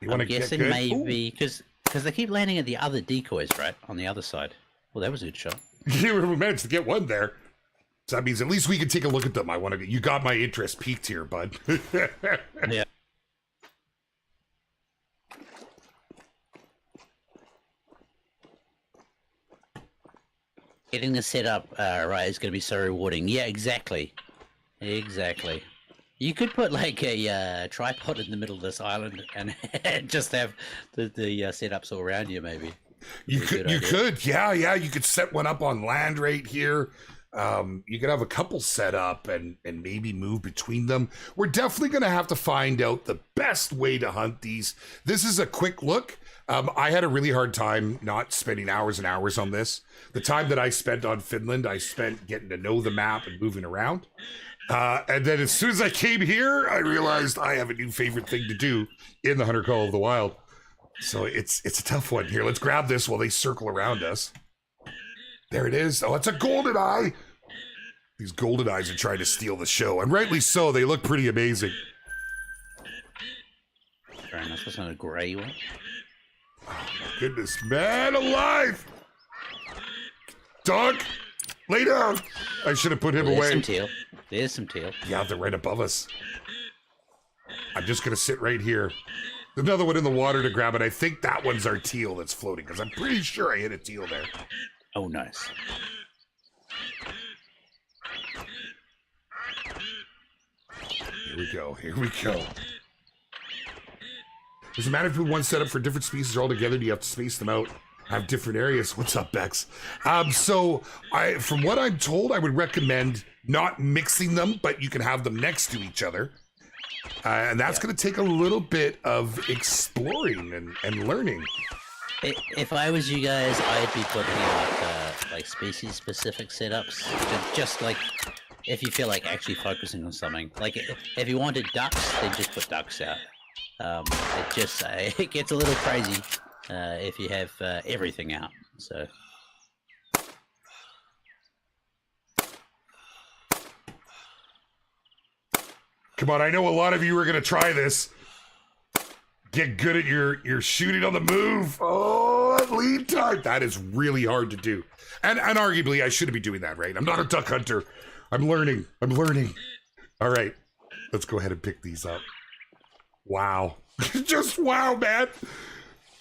I'm guessing maybe, because they keep landing at the other decoys, right? On the other side. Well, that was a good shot. You managed to get one there. So that means at least we can take a look at them. You got my interest peaked here, bud. Yeah. Getting the setup right is going to be so rewarding. Yeah, exactly. Exactly. You could put like a tripod in the middle of this island and just have the setups all around you, maybe. You Pretty could, good you idea. could, yeah. You could set one up on land right here. You could have a couple set up and maybe move between them. We're definitely going to have to find out the best way to hunt these. This is a quick look. I had a really hard time not spending hours and hours on this. The time that I spent on Finland, I spent getting to know the map and moving around. And then as soon as I came here, I realized I have a new favorite thing to do in the Hunter Call of the Wild. So it's a tough one here. Let's grab this while they circle around us. There it is. Oh, it's a golden eye. These golden eyes are trying to steal the show, and rightly so. They look pretty amazing. Fair enough. That's not a grey one. Goodness, man alive! Dog, lay down. I should have put him There's away. some teal. There's some teal. Yeah, they're right above us. I'm just gonna sit right here. There's another one in the water to grab, and I think that one's our teal that's floating, because I'm pretty sure I hit a teal there. Oh, nice. Here we go. Here we go. Does it matter if one set up for different species or all together? Do you have to space them out? Have different areas? What's up, Bex? So from what I'm told, I would recommend not mixing them, but you can have them next to each other. And that's going to take a little bit of exploring and learning. If I was you guys, I'd be putting like species-specific setups. Just like if you feel like actually focusing on something. Like if you wanted ducks, then just put ducks out. It gets a little crazy if you have everything out. So. Come on, I know a lot of you are going to try this. Get good at your shooting on the move. Oh, lead time. That is really hard to do. And arguably, I shouldn't be doing that, right? I'm not a duck hunter. I'm learning. All right, let's go ahead and pick these up. Wow. Just wow, man.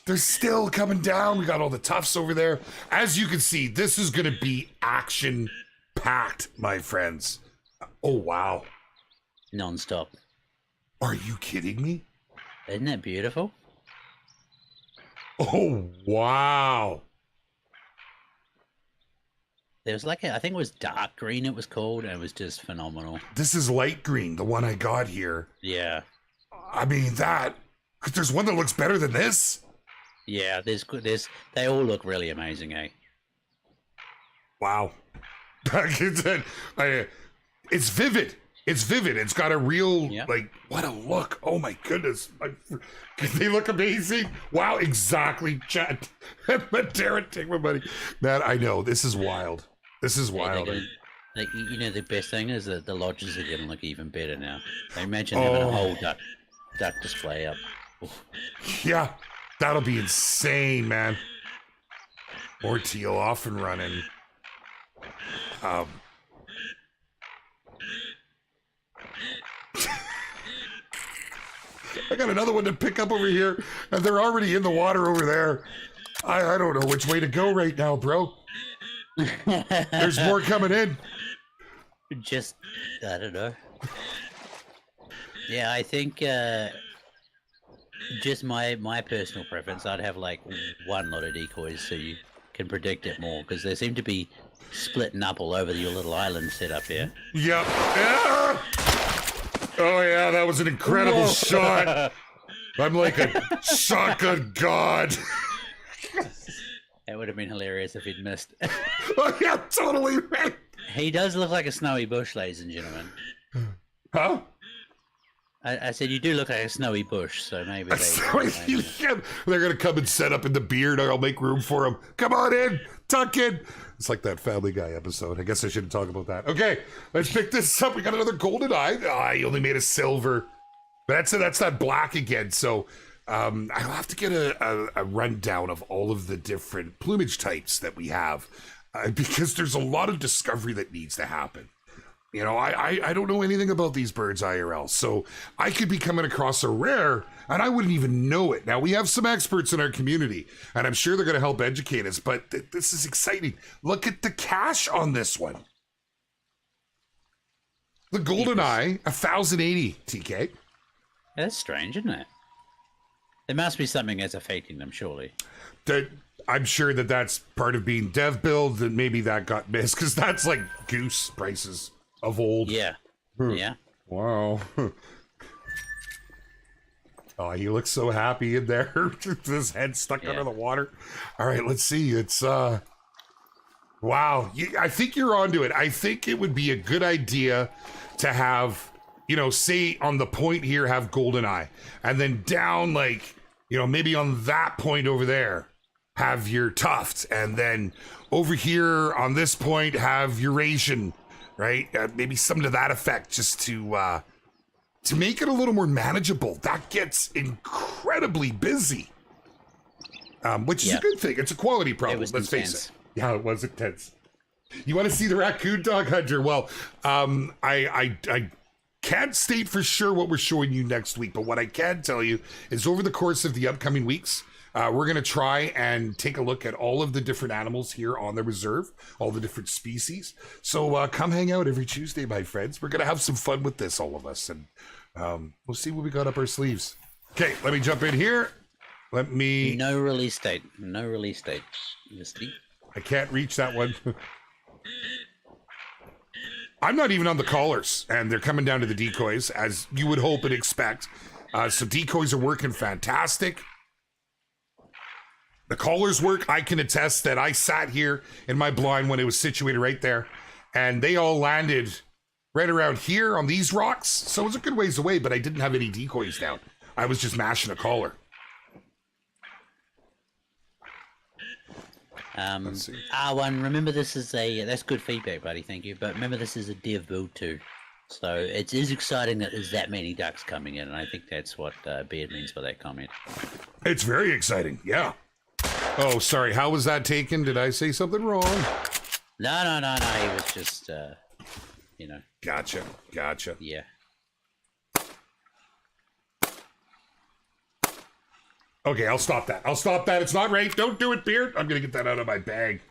They're still coming down. We got all the tufts over there. As you can see, this is going to be action-packed, my friends. Oh, wow. Non-stop. Are you kidding me? Isn't that beautiful? Oh, wow. There was I think it was dark green it was called, and it was just phenomenal. This is light green, the one I got here. Yeah. I mean, there's one that looks better than this. Yeah, they all look really amazing, eh? Wow. It's vivid. It's vivid. It's got a real, what a look. Oh my goodness. They look amazing. Wow, exactly, chat. Darren, take my money. Man, I know. This is wild. This is wild. The best thing is that the lodges are going to look even better now. Imagine having a whole duck display up. Oof. Yeah, that'll be insane, man. More teal off and running. I got another one to pick up over here, and they're already in the water over there. I don't know which way to go right now, bro. There's more coming in. I don't know. Yeah, I think just my personal preference, I'd have like one lot of decoys so you can predict it more, because they seem to be splitting up all over your little island set up here. Yep. Yeah. Oh yeah, that was an incredible shot. I'm like a shotgun god. That would have been hilarious if he'd missed. Oh yeah, totally right. He does look like a snowy bush, ladies and gentlemen. Huh? I said you do look like a snowy bush, so maybe they're gonna come and set up in the beard. I'll make room for them. Come on in, tuck in. It's like that Family Guy episode. I guess I shouldn't talk about that. Okay, let's pick this up. We got another golden eye. He only made a silver. That's that black again. So I'll have to get a rundown of all of the different plumage types that we have, because there's a lot of discovery that needs to happen. You know, I don't know anything about these birds IRL, so I could be coming across a rare and I wouldn't even know it. Now, we have some experts in our community, and I'm sure they're going to help educate us, but this is exciting. Look at the cash on this one. The golden eye, 1,080 TK. That's strange, isn't it? There must be something that's affecting them, surely. I'm sure that that's part of being dev build, and maybe that got missed because that's like Goose prices of old. Yeah. Hmm. Yeah. Wow. Oh, he looks so happy in there. His head stuck under the water. All right, let's see. It's wow. I think you're onto it. I think it would be a good idea to have, you know, say on the point here, have Goldeneye, and then down, like, you know, maybe on that point over there, have your Tuft, and then over here on this point, have Eurasian, right? Maybe something to that effect, just to make it a little more manageable. That gets incredibly busy, which is a good thing. It's a quality problem. Let's face it. Yeah, it was intense. You want to see the raccoon dog hunter? Well, I can't state for sure what we're showing you next week, but what I can tell you is over the course of the upcoming weeks, we're going to try and take a look at all of the different animals here on the reserve, all the different species. So come hang out every Tuesday, my friends. We're going to have some fun with this, all of us, and we'll see what we got up our sleeves. Okay, let me jump in here. Let me... No release date. No release date. I can't reach that one. I'm not even on the collars, and they're coming down to the decoys, as you would hope and expect. So decoys are working fantastic. The collars work. I can attest that I sat here in my blind when it was situated right there, and they all landed right around here on these rocks. So it was a good ways away, but I didn't have any decoys down. I was just mashing a collar. R1, remember this is that's good feedback, buddy, thank you. But remember this is a dev build too. So it is exciting that there's that many ducks coming in, and I think that's what Beard means by that comment. It's very exciting, yeah. Oh, sorry, how was that taken? Did I say something wrong? No, he was just, you know. Gotcha. Yeah. Okay, I'll stop that. It's not right. Don't do it, Beard. I'm going to get that out of my bag.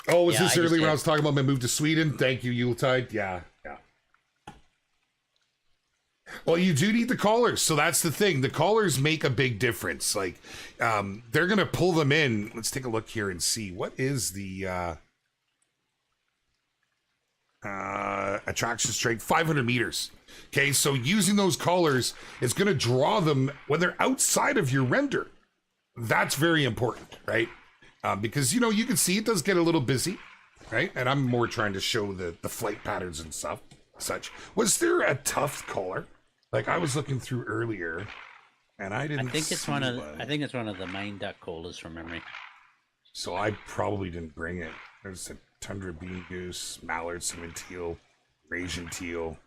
Oh, was this earlier when I was talking about my move to Sweden? Thank you, Yuletide. Yeah. Well, you do need the collars. So that's the thing. The collars make a big difference. Like, they're going to pull them in. Let's take a look here and see. What is the attraction straight? 500 meters. Okay, so using those collars is going to draw them when they're outside of your render. That's very important, right? Because, you know, you can see it does get a little busy, right? And I'm more trying to show the flight patterns and stuff, such. Was there a Tuft collar? Like, I was looking through earlier, and I didn't. I think it's one of the main duck callers from memory. So I probably didn't bring it. There's a Tundra Bean Goose, Mallard, Cinnamon Teal, Eurasian Teal,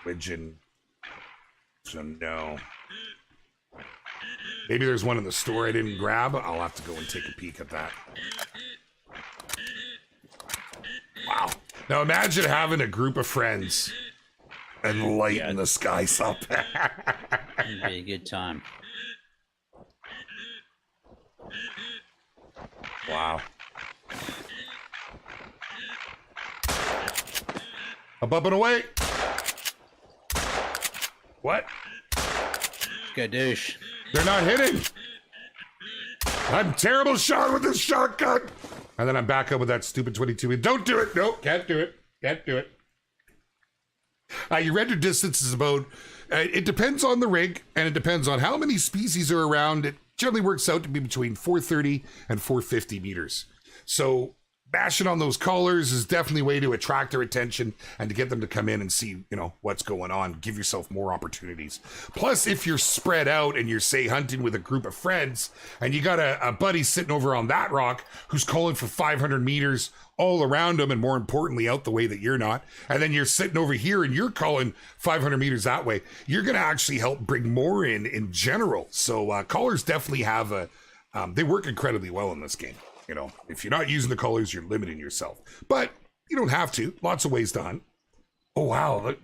Widgeon. So no. Maybe there's one in the store I didn't grab. I'll have to go and take a peek at that. Wow. Now imagine having a group of friends and lighting the skies up. It'd be a good time. Wow. Up and away. What? Skadoosh. They're not hitting. I'm terrible shot with this shotgun. And then I'm back up with that stupid 22. Don't do it. Nope, can't do it. Can't do it. Your render distance is about, it depends on the rig, and it depends on how many species are around. It generally works out to be between 430 and 450 meters. So bashing on those collars is definitely a way to attract their attention and to get them to come in and see, you know, what's going on. Give yourself more opportunities. Plus, if you're spread out and you're, say, hunting with a group of friends and you got a buddy sitting over on that rock who's calling for 500 meters all around him, and more importantly, out the way that you're not, and then you're sitting over here and you're calling 500 meters that way, you're going to actually help bring more in general. So collars definitely have they work incredibly well in this game. You know, if you're not using the colors, you're limiting yourself. But you don't have to. Lots of ways to hunt. Oh, wow.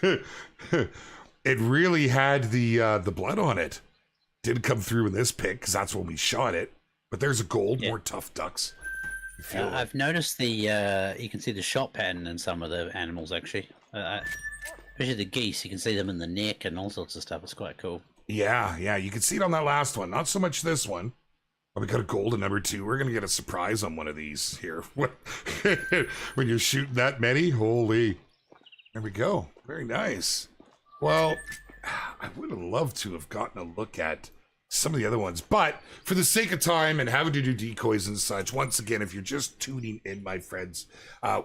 It really had the blood on it. Didn't come through in this pick, because that's when we shot it. But there's a gold, more Tufted Ducks. I've noticed the, you can see the shot pattern in some of the animals, actually. Especially the geese. You can see them in the neck and all sorts of stuff. It's quite cool. Yeah, you can see it on that last one. Not so much this one. Oh, we got a golden number 2. We're gonna get a surprise on one of these here. What? When you're shooting that many, holy! There we go. Very nice. Well, I would have loved to have gotten a look at some of the other ones, but for the sake of time and having to do decoys and such, once again, if you're just tuning in, my friends,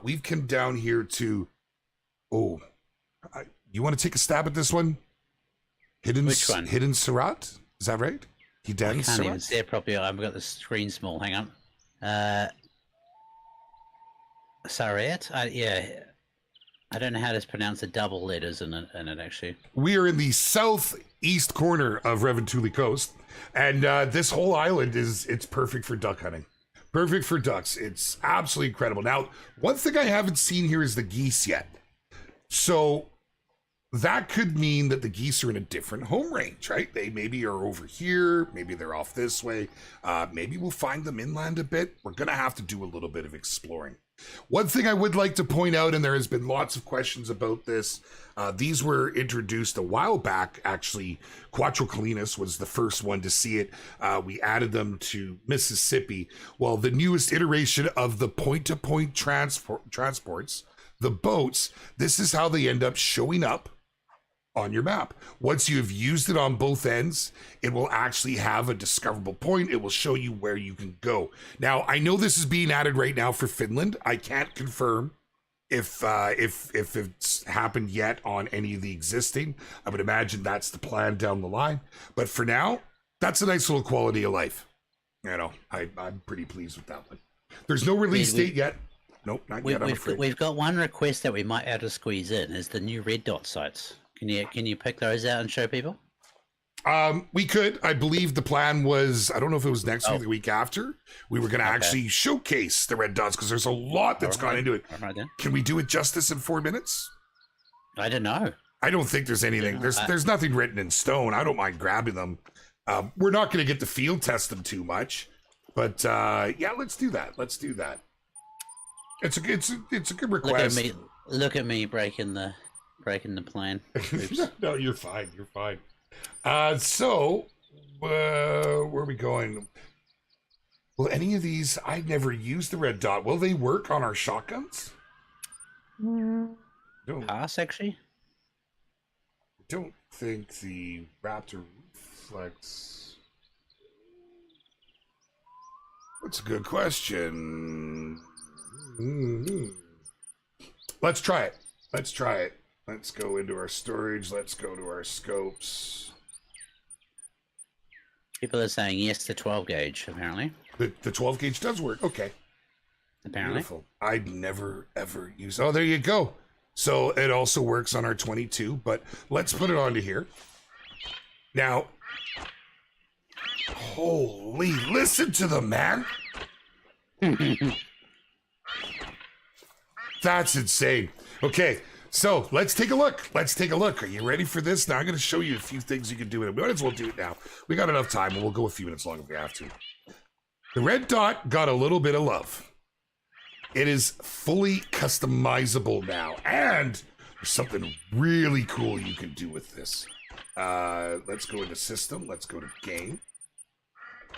we've come down here to. Oh, you want to take a stab at this one? Which one? Hidden Surat? Is that right? I can't even see it properly. I've got the screen small. Hang on. Sarat? Yeah. I don't know how to pronounce the double letters in it actually. We are in the southeast corner of Revontuli Coast, and this whole island it's perfect for duck hunting. Perfect for ducks. It's absolutely incredible. Now, one thing I haven't seen here is the geese yet. So that could mean that the geese are in a different home range, right? They maybe are over here, maybe they're off this way. Maybe we'll find them inland a bit. We're gonna have to do a little bit of exploring. One thing I would like to point out, and there has been lots of questions about this, these were introduced a while back. Actually, Quattro Colinas was the first one to see it. We added them to Mississippi. Well, the newest iteration of the point-to-point transports, the boats, this is how they end up showing up on your map. Once you have used it on both ends, it will actually have a discoverable point. It will show you where you can go. Now, I know this is being added right now for Finland. I can't confirm if it's happened yet on any of the existing. I would imagine that's the plan down the line. But for now, that's a nice little quality of life. You know, I'm pretty pleased with that one. There's no release date yet. Nope, not yet, I'm afraid. We've got one request that we might have to squeeze in, is the new red dot sites. Can you pick those out and show people? We could. I believe the plan was, I don't know if it was next week or the week after, we were going to actually showcase the red dots, because there's a lot that's gone into it. All right, then. Can we do it justice in 4 minutes? I don't know. I don't think there's anything. There's nothing written in stone. I don't mind grabbing them. We're not going to get to field test them too much, but yeah, let's do that. Let's do that. It's a good request. Look at me breaking the plan. No, you're fine. You're fine. So, where are we going? Will any of these? I've never used the red dot. Will they work on our shotguns? Pass, actually. I don't think the Raptor reflex. That's a good question. Let's try it. Let's try it. Let's go into our storage. Let's go to our scopes. People are saying yes to 12 gauge, apparently. The 12 gauge does work. Okay. Apparently. Beautiful. I'd never, ever use... Oh, there you go. So it also works on our 22, but let's put it onto here. Now, holy, listen to them, man. That's insane. Okay. So let's take a look. Let's take a look. Are you ready for this? Now I'm going to show you a few things you can do with it. We might as well do it now. We got enough time, and we'll go a few minutes long if we have to. The red dot got a little bit of love. It is fully customizable now, and there's something really cool you can do with this. Let's go into system. Let's go to game.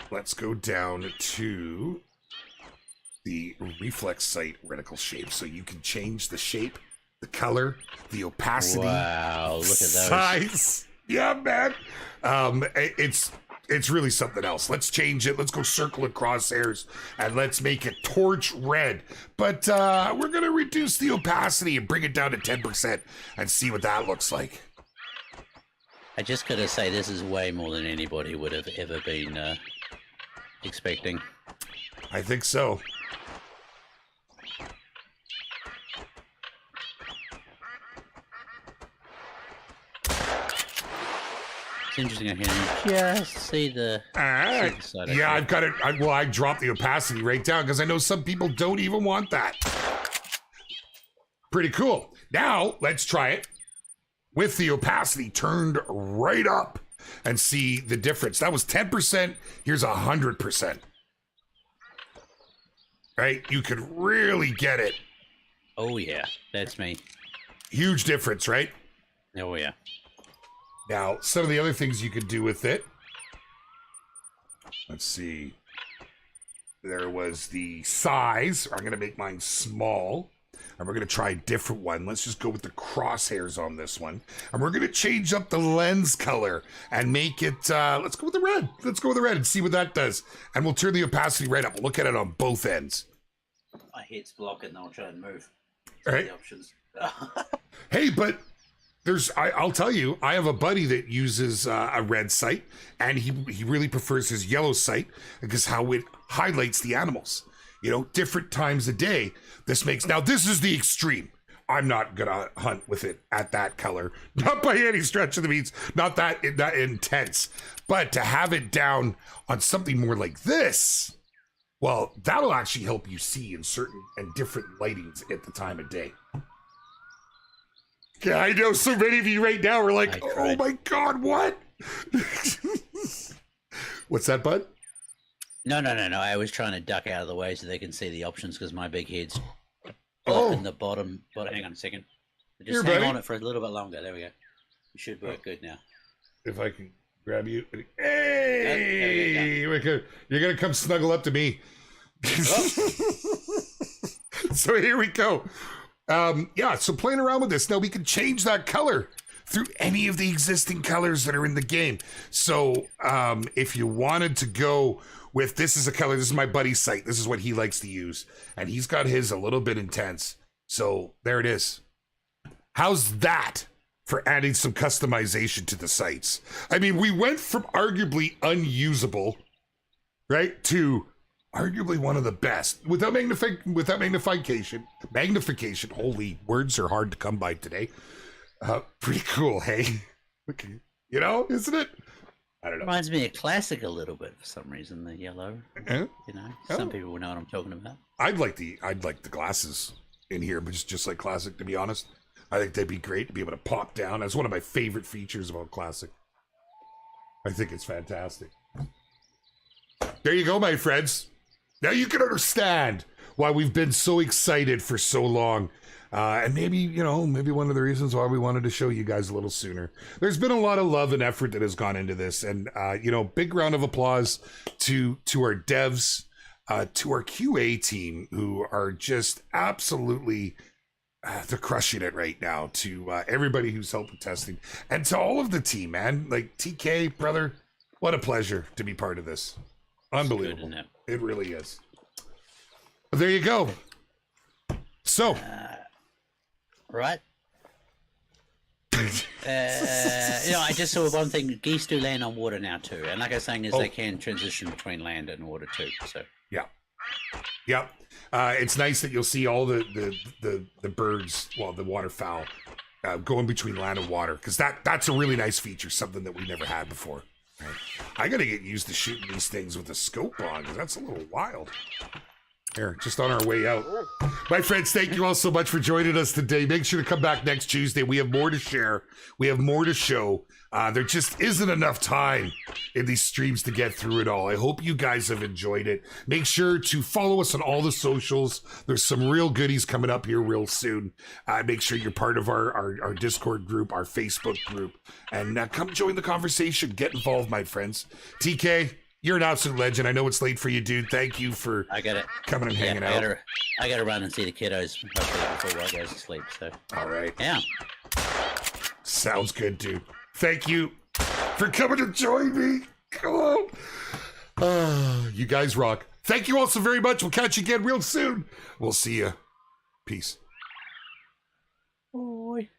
Let's go down to the reflex sight reticle shape, so you can change the shape, the color, the opacity. Wow, look at those. Size. Yeah, man. It's really something else. Let's change it. Let's go circle and crosshairs, and let's make it torch red. But we're going to reduce the opacity and bring it down to 10% and see what that looks like. I just got to say, this is way more than anybody would have ever been expecting. I think so. Interesting. I can just see the side. Yeah, I've got it. I dropped the opacity right down because I know some people don't even want that. Pretty cool. Now let's try it with the opacity turned right up and see the difference. That was 10%. Here's 100%. Right? You could really get it. Oh yeah, that's me. Huge difference, right? Oh yeah. Now, some of the other things you could do with it. Let's see. There was the size. I'm going to make mine small. And we're going to try a different one. Let's just go with the crosshairs on this one. And we're going to change up the lens color and make it, let's go with the red. Let's go with the red and see what that does. And we'll turn the opacity right up. We'll look at it on both ends. My head's blocking, and I'll try and move. All right. The options. Hey, but I'll tell you, I have a buddy that uses a red sight, and he really prefers his yellow sight because how it highlights the animals. You know, different times a day. This is the extreme. I'm not gonna hunt with it at that color, not by any stretch of the means, not that intense. But to have it down on something more like this, well, that'll actually help you see in certain and different lightings at the time of day. Yeah, I know so many of you right now are like, oh my God, what? What's that, bud? No. I was trying to duck out of the way so they can see the options because my big head's in the bottom. But hang on a second. Just hang on it for a little bit longer. There we go. It should work good now. If I can grab you. Hey! You're going to come snuggle up to me. So here we go. So playing around with this. Now we can change that color through any of the existing colors that are in the game. So if you wanted to go with, this is a color, this is my buddy's sight. This is what he likes to use. And he's got his a little bit intense. So there it is. How's that for adding some customization to the sights? I mean, we went from arguably unusable, right, to arguably one of the best. Without magnification, holy words are hard to come by today. Pretty cool, hey? Okay. You know, isn't it? I don't know. Reminds me of Classic a little bit for some reason, the yellow. You know, some people will know what I'm talking about. I'd like the glasses in here, but just like Classic, to be honest. I think they'd be great to be able to pop down. That's one of my favorite features about Classic. I think it's fantastic. There you go, my friends. Now you can understand why we've been so excited for so long. And maybe one of the reasons why we wanted to show you guys a little sooner. There's been a lot of love and effort that has gone into this. And, big round of applause to our devs, to our QA team, who are just absolutely, they're crushing it right now. To everybody who's helped with testing. And to all of the team, man. Like, TK, brother, what a pleasure to be part of this. Unbelievable. Good, it really is. There you go. So, right. I just saw one thing. Geese do land on water now too, and like I was saying, they can transition between land and water too. So yeah. It's nice that you'll see all the birds, well, the waterfowl, going between land and water, because that's a really nice feature, something that we never had before. Right. I gotta get used to shooting these things with a scope on, because that's a little wild. Here, just on our way out. My friends, thank you all so much for joining us today. Make sure to come back next Tuesday. We have more to share. We have more to show. There just isn't enough time in these streams to get through it all. I hope you guys have enjoyed it. Make sure to follow us on all the socials. There's some real goodies coming up here real soon. Make sure you're part of our Discord group, our Facebook group, and come join the conversation. Get involved, my friends. TK, you're an absolute legend. I know it's late for you, dude. Thank you for coming and hanging out. I gotta run and see the kiddos before I go to sleep. So all right. Yeah. Sounds good, dude. Thank you for coming to join me. Come on. You guys rock. Thank you all so very much. We'll catch you again real soon. We'll see you. Peace. Bye.